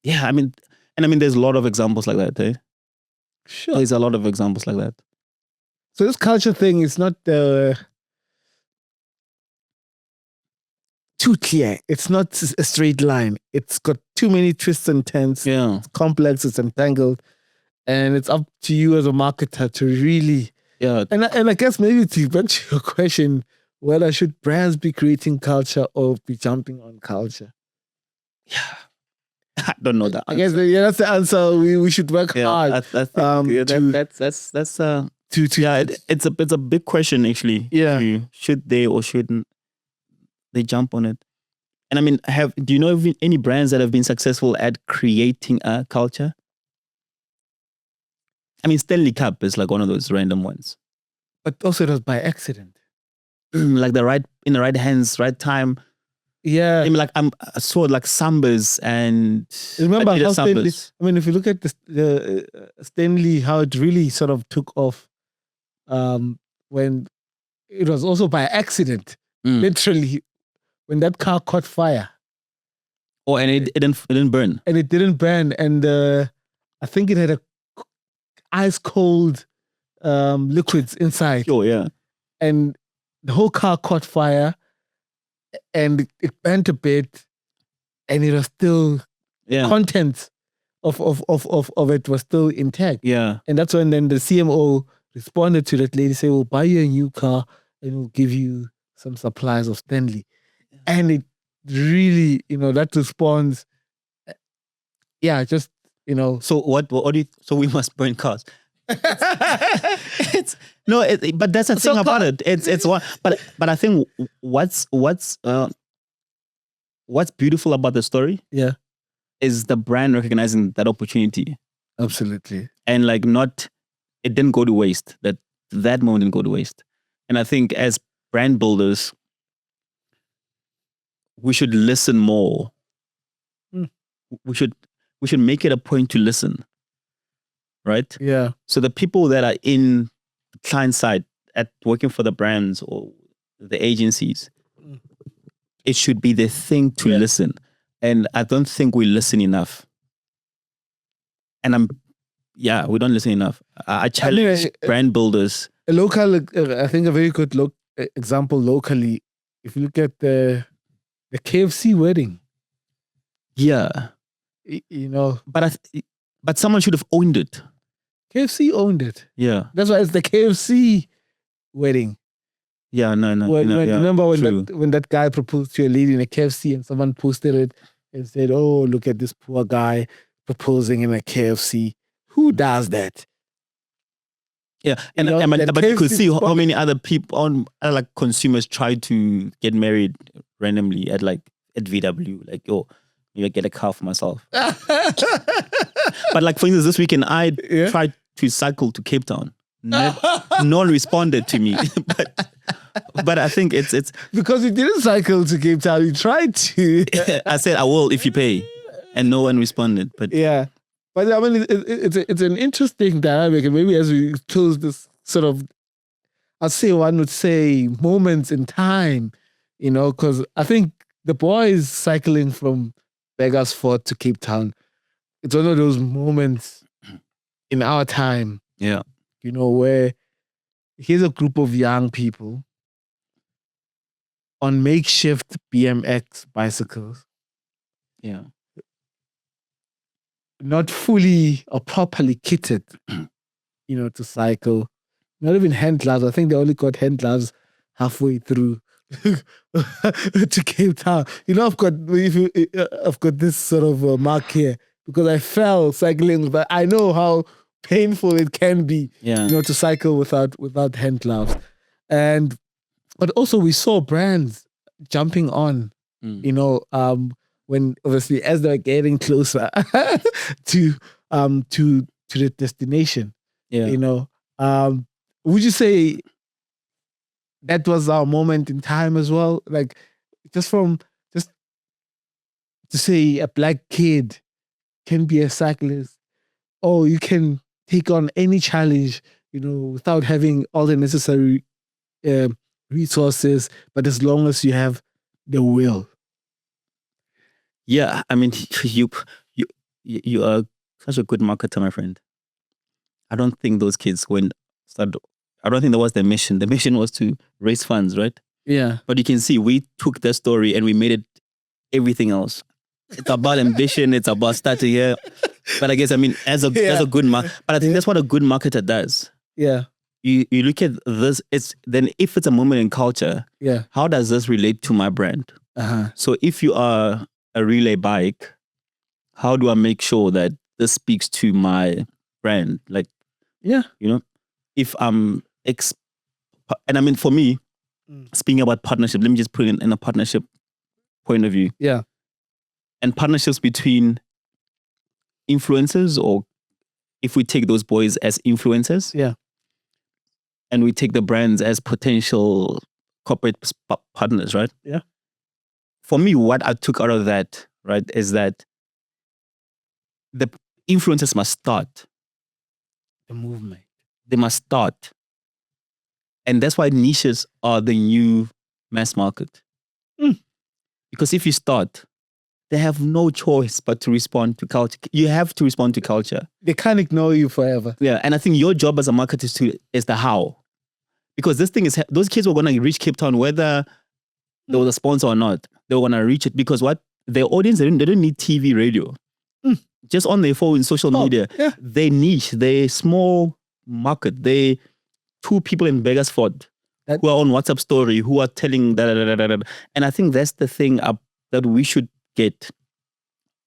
a lot of examples like that, eh? Sure. There's a lot of examples like that. So this culture thing is not too clear. It's not a straight line. It's got too many twists and turns. Yeah. It's complex, it's entangled. And it's up to you as a marketer to really... Yeah. And I guess maybe to back to your question, whether should brands be creating culture or be jumping on culture? Yeah. I don't know that. I guess that's the answer. We should work hard. I think it's a big question actually. Yeah. Should they or shouldn't they jump on it? And I mean, do you know of any brands that have been successful at creating a culture? I mean, Stanley Cup is like one of those random ones. But also it was by accident. Like in the right hands, right time. Yeah. I mean, like I saw like Sambas and remember how Stanley, Sambas. I mean, if you look at the Stanley, how it really sort of took off when it was also by accident, literally, when that car caught fire. Oh, and it didn't burn. And it didn't burn. And I think it had a ice cold liquids inside. Oh, yeah. And the whole car caught fire and it burnt a bit and it was still content of it was still intact. Yeah. And that's when then the CMO responded to that lady, say, we'll buy you a new car and we'll give you some supplies of Stanley. And it really, that response, just, So what do you, so we must burn cars? But that's the thing about it. It's one, but I think what's beautiful about the story, is the brand recognizing that opportunity. Absolutely. And like it didn't go to waste. That moment didn't go to waste. And I think as brand builders, we should listen more. We should make it a point to listen. Right? Yeah. So the people that are in the client side at working for the brands or the agencies, it should be the thing to listen. And I don't think we listen enough. And we don't listen enough. I challenge brand builders. I think a very good example locally, if you look at the KFC wedding. Yeah. But someone should have owned it. KFC owned it. Yeah. That's why it's the KFC wedding. Yeah, no. Remember when that guy proposed to a lady in a KFC and someone posted it and said, oh, look at this poor guy proposing in a KFC. Who does that? Yeah, and but you could see how many other people, like consumers, try to get married randomly at VW. Like, you get a car for myself. But like for instance, this weekend I tried to cycle to Cape Town. No one responded to me. but I think it's because you didn't cycle to Cape Town. You tried to. I said I will if you pay, and no one responded. But yeah, but I mean it's an interesting dynamic, and maybe as we chose this sort of, one would say moments in time, because I think the boys cycling from Beggarsford to Cape Town, it's one of those moments in our time. Yeah. Where here's a group of young people on makeshift BMX bicycles. Yeah. Not fully or properly kitted, to cycle. Not even hand gloves. I think they only got hand gloves halfway through to Cape Town. I've got this sort of mark here because I fell cycling, but I know how painful it can be, to cycle without hand gloves. But also we saw brands jumping on, when obviously as they're getting closer to the destination. Yeah. Would you say that was our moment in time as well? Like just to say a black kid can be a cyclist, or you can take on any challenge, without having all the necessary resources, but as long as you have the will. Yeah, I mean, you are such a good marketer, my friend. I don't think those kids I don't think that was their mission. The mission was to raise funds, right? Yeah. But you can see we took their story and we made it everything else. It's about ambition. It's about starting here. But I guess, I mean, as a good but I think that's what a good marketer does. Yeah. You look at this, then if it's a moment in culture, how does this relate to my brand? Uh-huh. So if you are a relay bike, how do I make sure that this speaks to my brand? Like, if I'm and I mean, for me, speaking about partnership, let me just put it in a partnership point of view. Yeah. And partnerships between influencers, or if we take those boys as influencers, Yeah. and we take the brands as potential corporate partners, right? Yeah. For me, what I took out of that, right, is that the influencers must start. The movement. They must start. And that's why niches are the new mass market. Because if you start, they have no choice but to respond to culture. You have to respond to culture. They can't ignore you forever. Yeah, and I think your job as a marketer is the how. Because this thing is, those kids were going to reach Cape Town whether there was a sponsor or not. They were going to reach it because what? Their audience, they don't need TV, radio. Just on their phone, social media. Yeah. They niche, they small market. They 2 people in Begersford who are on WhatsApp story, who are telling da. And I think that's the thing that we should get.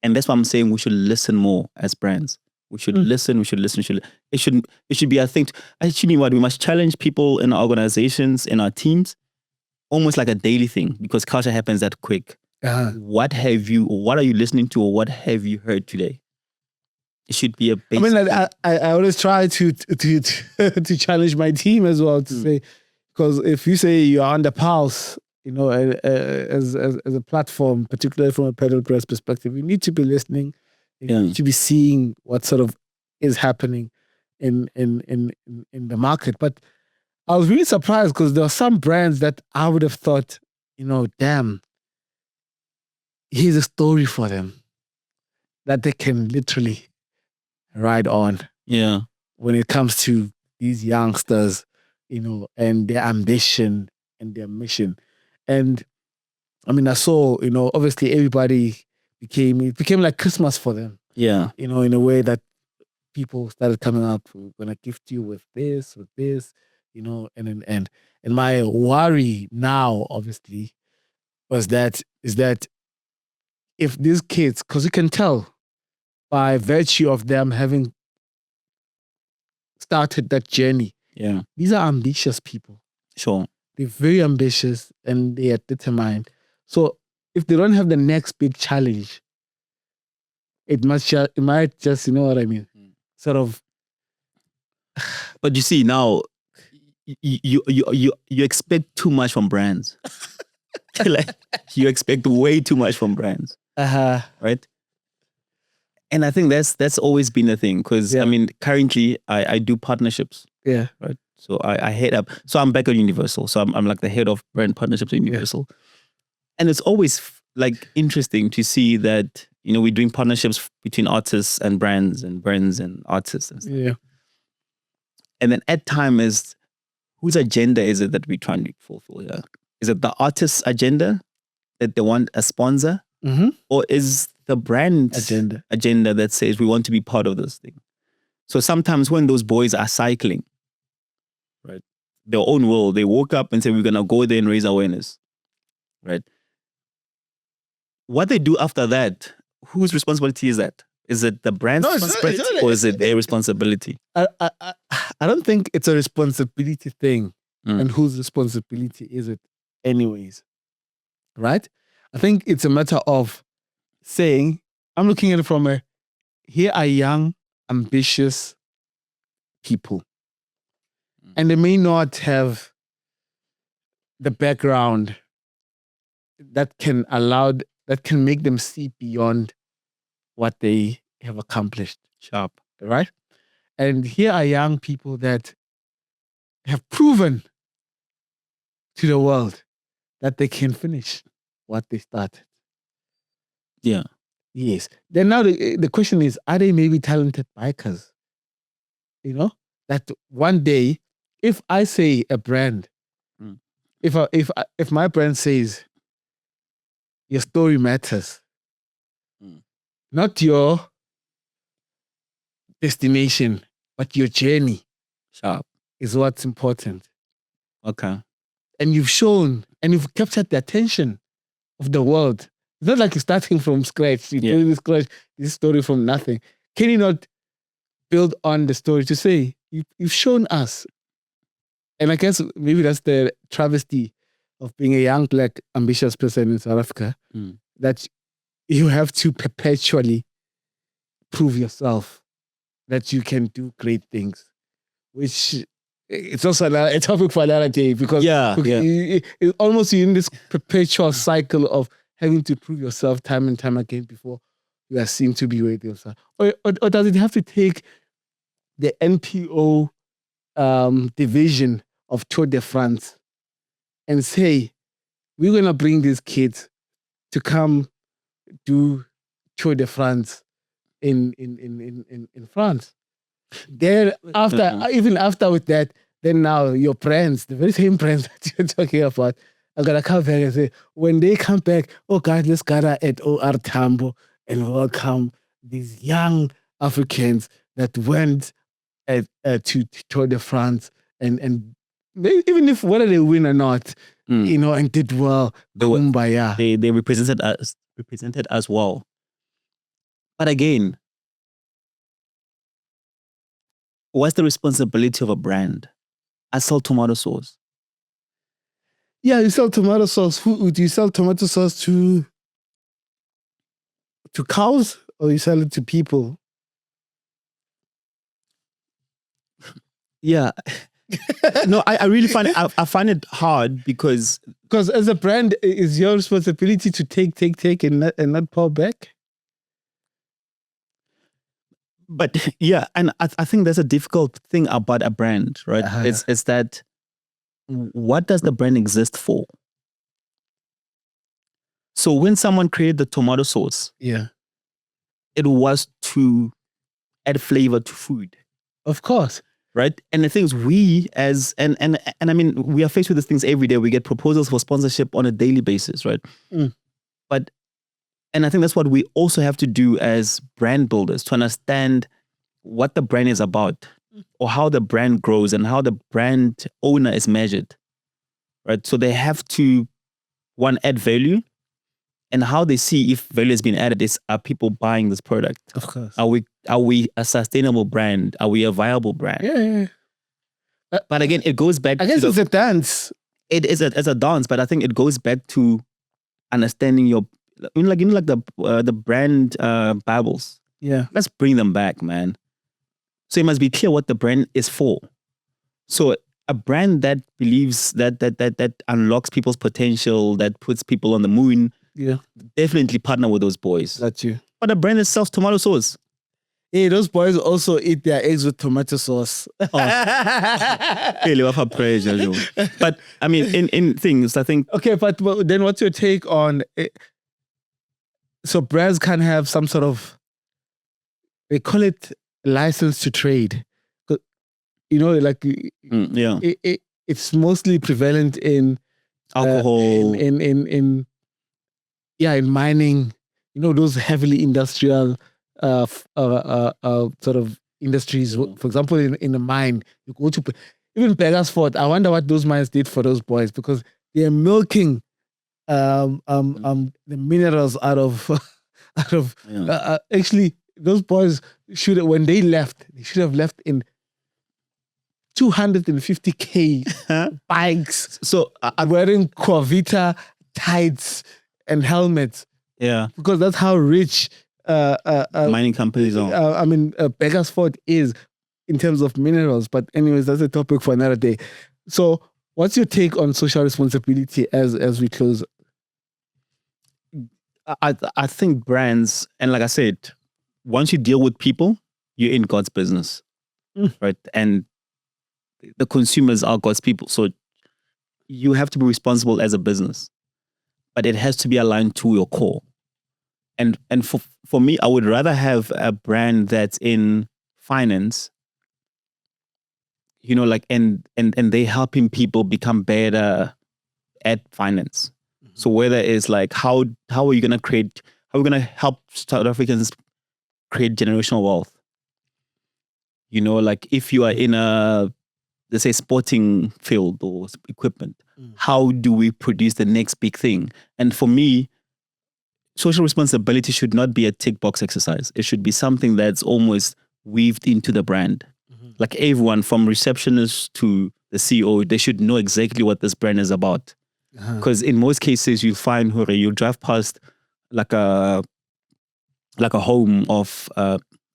And that's why I'm saying we should listen more as brands. We should listen. It should be a thing. Actually, what we must challenge people in our organizations, in our teams, almost like a daily thing, because culture happens that quick. What are you listening to, or what have you heard today? It should be a basic. I mean, I always try to challenge my team as well to say, because if you say you are on the pulse, you know, as a platform, particularly from a pedal press perspective, you need to be listening. You need to be seeing what sort of is happening in the market. But I was really surprised because there are some brands that I would have thought, you know, damn, here's a story for them that they can literally ride on. Yeah. When it comes to these youngsters, you know, and their ambition and their mission. And I mean, I saw, you know, obviously everybody it became like Christmas for them. Yeah. You know, in a way that people started coming up, we're gonna gift you with this, you know, and my worry now, obviously, is that if these kids, because you can tell by virtue of them having started that journey, these are ambitious people. Sure. They're very ambitious and they are determined. So if they don't have the next big challenge, it might just, you know what I mean, sort of. But you see now, you expect too much from brands. Like, you expect way too much from brands, right? And I think that's always been a thing, because I mean, currently I do partnerships. Yeah. Right. So I head up. So I'm back at Universal. So I'm like the head of brand partnerships at Universal. And it's always like interesting to see that, you know, we're doing partnerships between artists and brands and artists and stuff. Yeah. And then at times, whose agenda is it that we're trying to fulfill here? Is it the artist's agenda that they want a sponsor? Or is the brand's agenda that says we want to be part of this thing? So sometimes when those boys are cycling, right, their own will, they woke up and say, we're going to go there and raise awareness, right? What they do after that, whose responsibility is that? Is it the brand's responsibility, or is it their responsibility? I don't think it's a responsibility thing. And whose responsibility is it anyways? Right? I think it's a matter of saying, I'm looking at it from here are young, ambitious people. And they may not have the background that can make them see beyond what they have accomplished. Sharp. Right? And here are young people that have proven to the world that they can finish what they started. Yeah. Yes. Then now the question is, are they maybe talented bikers? You know? That one day, if I say a brand, if my brand says your story matters, not your destination, but your journey, is what's important. Okay. And you've shown and you've captured the attention of the world. It's not like you're starting from scratch. You're telling this story from nothing. Can you not build on the story to say, you've shown us? And I guess maybe that's the travesty of being a young, black, ambitious person in South Africa that you have to perpetually prove yourself that you can do great things, which it's also a topic for another day because it almost you're in this perpetual cycle of having to prove yourself time and time again before you are seen to be worth yourself. Or does it have to take the NPO division of Tour de France and say, we're going to bring these kids to come do Tour de France in France? Then even after with that, then now your brands, the very same brands that you're talking about, are going to come back and say, when they come back, oh God, let's gather at OR Tambo and welcome these young Africans that went to Tour de France and even if whether they win or not, and did well, kumbaya. They represented us well. But again, what's the responsibility of a brand? I sell tomato sauce. Yeah, you sell tomato sauce. Do you sell tomato sauce to cows or you sell it to people? Yeah. No, I really find it hard because as a brand, it's your responsibility to take and not pull back. But yeah, and I think there's a difficult thing about a brand, right? It's that what does the brand exist for? So when someone created the tomato sauce, it was to add flavor to food. Of course. Right? And the thing is, we and I mean, we are faced with these things every day. We get proposals for sponsorship on a daily basis, right? And I think that's what we also have to do as brand builders, to understand what the brand is about or how the brand grows and how the brand owner is measured, right? So they have to, one, add value, and how they see if value has been added is, are people buying this product? Of course. Are we a sustainable brand? Are we a viable brand? Yeah. But again, it goes back I guess it's a dance. It is a dance, but I think it goes back to understanding your, like the brand Bibles. Yeah. Let's bring them back, man. So it must be clear what the brand is for. So a brand that believes that unlocks people's potential, that puts people on the moon, definitely partner with those boys. That's you. But a brand that sells tomato sauce. Hey, those boys also eat their eggs with tomato sauce. But I mean, in things, I think. Okay, but then what's your take on it? So brands can have some sort of, they call it license to trade. Like it's mostly prevalent in alcohol, in mining. Those heavily industrial sort of industries. For example, in the mine, you go to even Begasford. I wonder what those mines did for those boys, because they are milking the minerals out of actually those boys when they left, they should have left in 250k bikes. So wearing Corvita tights and helmets. Yeah, because that's how rich mining companies are. Begasford is in terms of minerals. But anyways, that's a topic for another day. So what's your take on social responsibility as we close? I think brands, and like I said, once you deal with people, you're in God's business, right? And the consumers are God's people. So you have to be responsible as a business, but it has to be aligned to your core. And for me, I would rather have a brand that's in finance, and they helping people become better at finance. Mm-hmm. So whether it's like how are we gonna help South Africans create generational wealth? Like if you are in a, let's say, sporting field or equipment, how do we produce the next big thing? And for me, social responsibility should not be a tick box exercise. It should be something that's almost weaved into the brand. Mm-hmm. Like everyone from receptionist to the CEO, they should know exactly what this brand is about. Because in most cases, you'll find you'll drive past like a home of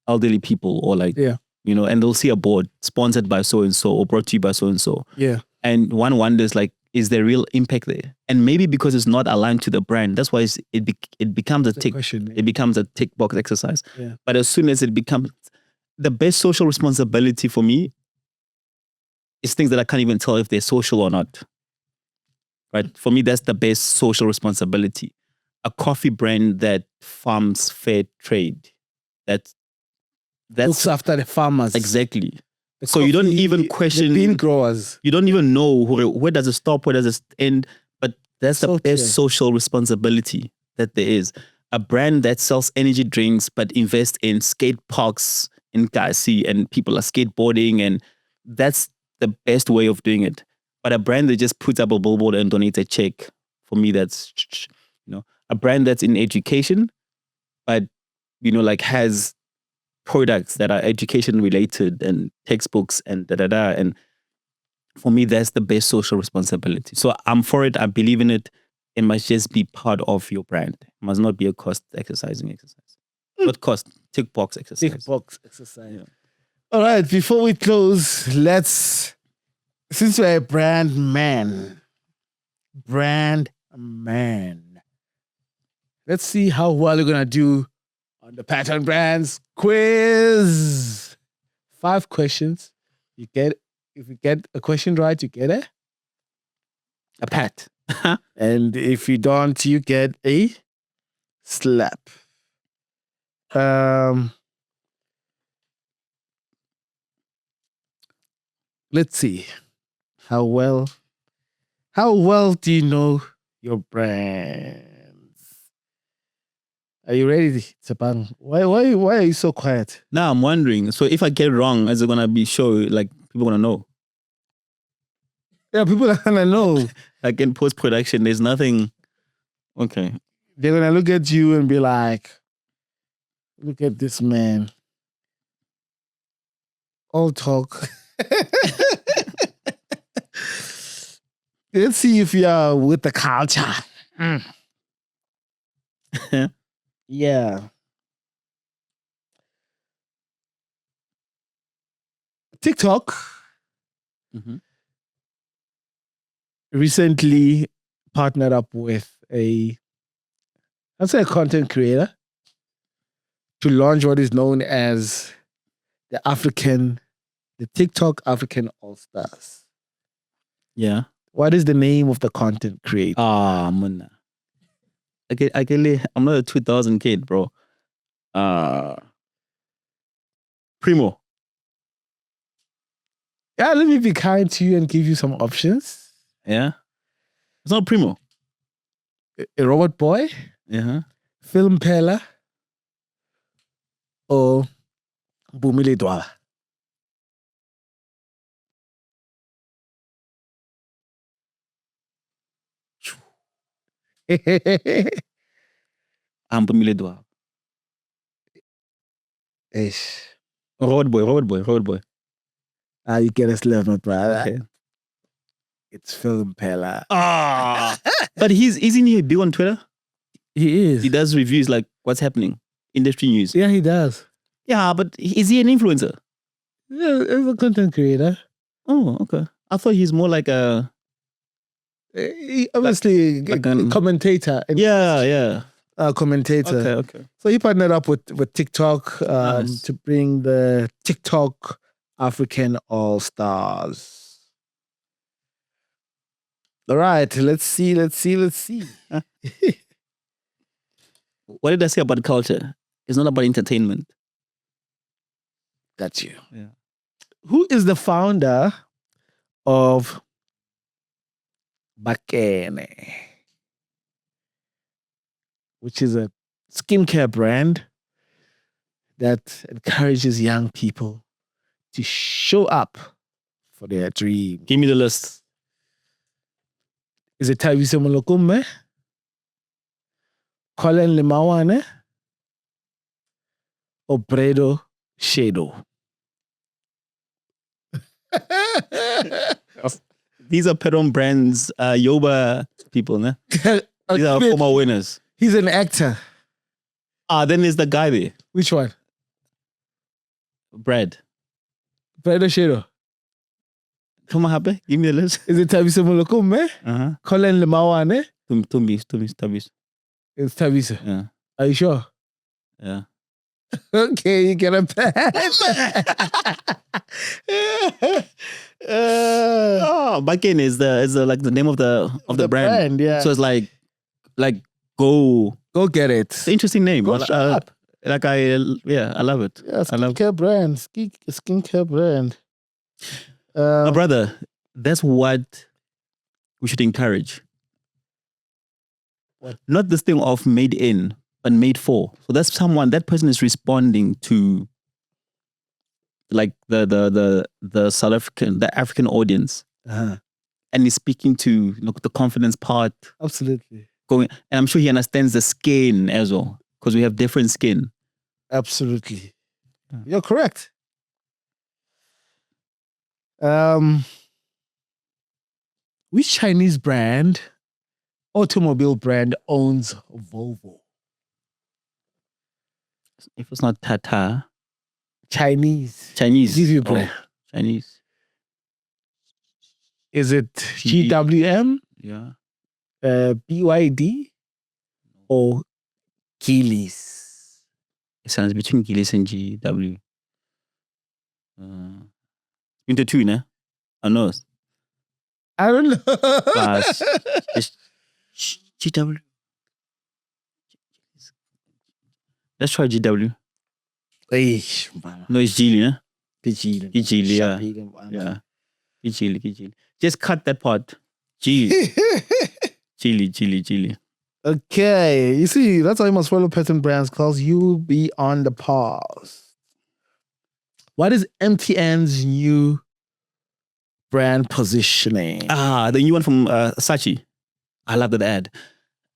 elderly people or and they'll see a board sponsored by so and so or brought to you by so and so. Yeah. And one wonders is there real impact there? And maybe because it's not aligned to the brand, that's why it becomes a tick. It becomes a tick box exercise. Yeah. But as soon as it becomes the best social responsibility for me is things that I can't even tell if they're social or not. Right? For me, that's the best social responsibility. A coffee brand that farms fair trade. That's looks after the farmers. Exactly. So you don't even question the bean growers. You don't even know where does it stop, where does it end. But that's the best social responsibility that there is. A brand that sells energy drinks but invests in skate parks in Kasi and people are skateboarding, and that's the best way of doing it. But a brand that just puts up a billboard and donates a check, for me, that's a brand that's in education, but has products that are education related and textbooks and and for me that's the best social responsibility. So I'm for it. I believe in it. It must just be part of your brand. It must not be a cost exercise. Not cost, tick box exercise. Yeah. All right, before we close, since we're a brand man, let's see how well you're gonna do on the Pattern Brands quiz. 5 questions. If you get a question right, you get a pat. And if you don't, you get a slap. Let's see. How well do you know your brands? Are you ready, Tshepang? Why are you so quiet? Now I'm wondering. So if I get it wrong, is it gonna be people gonna know? Yeah, people are gonna know. Like in post-production, there's nothing. Okay. They're gonna look at you and be like, "Look at this man. All talk." Let's see if you're with the culture. Yeah. TikTok recently partnered up with a content creator to launch what is known as the TikTok African All-Stars. Yeah. What is the name of the content creator? Man. I'm not a 2000 kid, bro. Primo. Yeah, let me be kind to you and give you some options. Yeah. It's not Primo. A Robot Boy? Yeah. Film Pella? Or Bumile Dwala? I'm Bumile Dwala. Ish. Road boy. You get a slap, my brother. Okay. It's Film Pella. But isn't he big on Twitter? He is. He does reviews like what's happening, industry news. Yeah, he does. Yeah, but is he an influencer? Yeah, he's a content creator. Oh, okay. I thought he's more like a... obviously, a commentator. Yeah. Commentator. Okay. So he partnered up with TikTok Nice. to bring the TikTok African All-Stars. All right, let's see. What did I say about culture? It's not about entertainment. Got you. Yeah. Who is the founder of Bakene, which is a skincare brand that encourages young people to show up for their dream? Give me the list. Is it Thabise Molokume, Colin Limawane, or Bredo Shadow? These are Pedon Brands, Yoba people, ne? These are former winners. He's an actor. Then there's the guy there. Which one? Brad. Brad Oshiro. Come on, happy. Give me the list. Is it Thabisa Molokume? Colin Lemawane? Tabis. It's Thabisa. Yeah. Are you sure? Yeah. Okay, you get a pen. Bakken is the like the name of the brand. Yeah. So it's like go get it. It's an interesting name. Go shop. I love it. Yeah, I love skincare brand. Skincare brand. My brother, that's what we should encourage. What? Not this thing of made in, but made for. So that's that person is responding to like the South African, the African audience. And he's speaking to the confidence part. Absolutely. And I'm sure he understands the skin as well, because we have different skin. Absolutely. You're correct. Which Chinese brand, automobile brand, owns Volvo? If it's not Tata. Chinese. Give you brand. Chinese. Is it GWM? Yeah. BYD? Or Geely's? It sounds between Geely's and GW. Intertwine, ne? I know. I don't know. It's GW. Let's try GW. No, it's Geely, ne? Geely, yeah. Geely. Just cut that part. Geely. Geely. Okay. You see, that's why you must follow Pedon Brands, because you'll be on the pause. What is MTN's new brand positioning? The new one from Saatchi. I love that ad.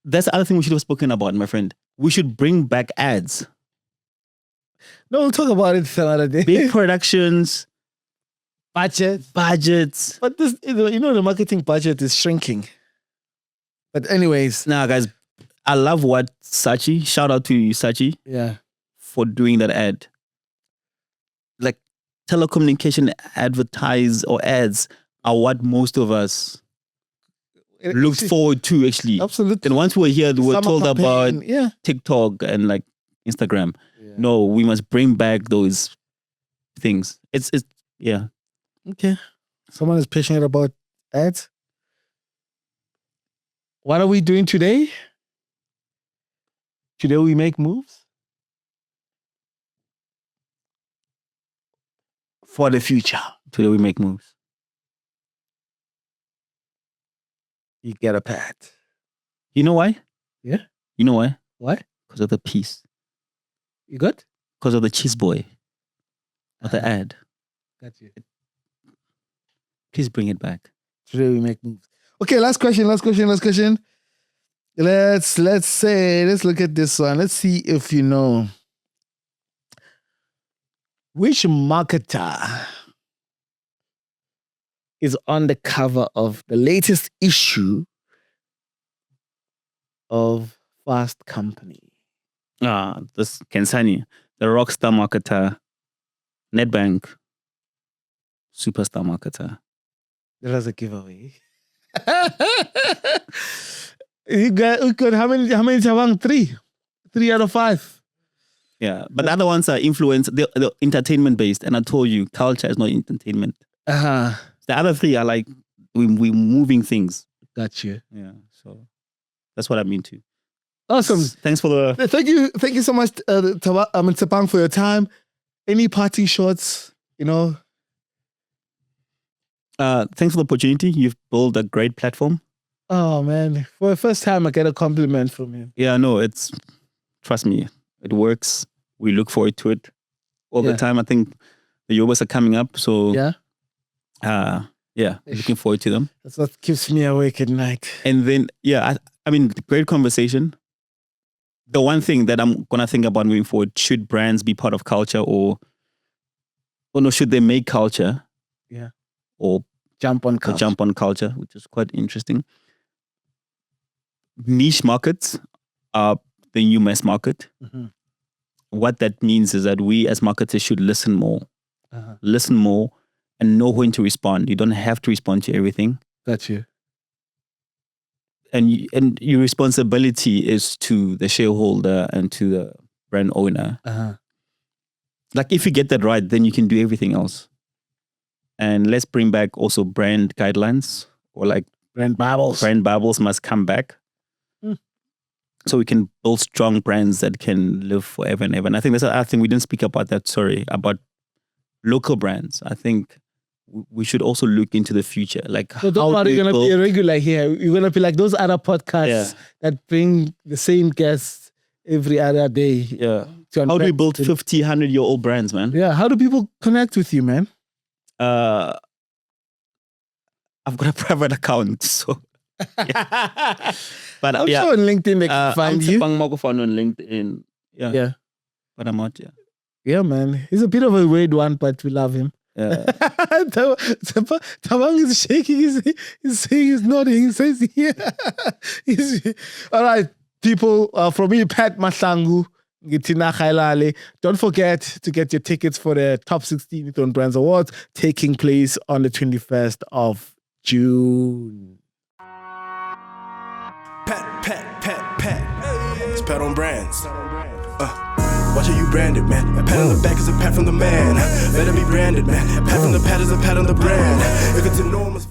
That's the other thing we should have spoken about, my friend. We should bring back ads. No, we'll talk about it some other day. Big productions. Budgets. But this, the marketing budget is shrinking. But anyways. Nah, guys, I love what Saatchi, shout out to Saatchi. Yeah. For doing that ad. Like telecommunication ads are what most of us looked forward to, actually. Absolutely. And once we were here, we were told about TikTok and like Instagram. Yeah. No, we must bring back those things. It's yeah. Okay. Someone is passionate about ads. What are we doing today? Today we make moves for the future. Today we make moves. You get a pat. You know why? Yeah. You know why? Why? Because of the piece. You got? Because of the cheese boy. Of the ad. Got you. Please bring it back. Today we make moves. Okay, last question. Let's look at this one. Let's see if you know. Which marketer is on the cover of the latest issue of Fast Company? This Kensani, the rockstar marketer, Nedbank, superstar marketer. That was a giveaway. You got how many Tshepang? 3 out of 5. Yeah, but the other ones are influence, they're entertainment based, and I told you culture is not entertainment. The other 3 are like we moving things. Got you. Yeah, so that's what I mean too. Awesome. Thanks for the. Thank you so much, Tshepang, for your time. Any parting shots? Thanks for the opportunity. You've built a great platform. Oh man, for the first time I get a compliment from you. Yeah, no, trust me, it works. We look forward to it all the time. I think the Yobas are coming up, so looking forward to them. That's what keeps me awake at night. And then I mean, great conversation. The one thing that I'm gonna think about moving forward: should brands be part of culture, or no? Should they make culture? Yeah. Or jump on the culture. jump on culture, which is quite interesting. Niche markets are the new mass market. Mm-hmm. What that means is that we as marketers should listen more. Listen more and know when to respond. You don't have to respond to everything. Got you. And your responsibility is to the shareholder and to the brand owner. Like if you get that right, then you can do everything else. And let's bring back also brand guidelines, or like brand Bibles. Brand Bibles must come back. So we can build strong brands that can live forever and ever. And I think that's another thing we didn't speak about that. Sorry, about local brands. I think we should also look into the future. Like, so don't worry, you're gonna be a regular here. You're gonna be like those other podcasts that bring the same guests every other day. Yeah. How do we build 50, 100-year-old brands, man? Yeah. How do people connect with you, man? I've got a private account, so. But I'm sure on LinkedIn they can find you. Tshepang Makofane on LinkedIn. Yeah. But I'm out, Yeah, man. He's a bit of a weird one, but we love him. Yeah. Tshepang is shaking. He's saying he's nodding. He says, yeah. All right, people. From me, Pat Mahlangu, Gitina Khailale. Don't forget to get your tickets for the Top 16 Youth on Brands Awards taking place on the 21st of June. Pat. It's Pat on Brands. Watch how you branded, man. A pat on the back is a pat from the man. Better be branded, man. A pat from the pat is a pat on the brand. If it's enormous.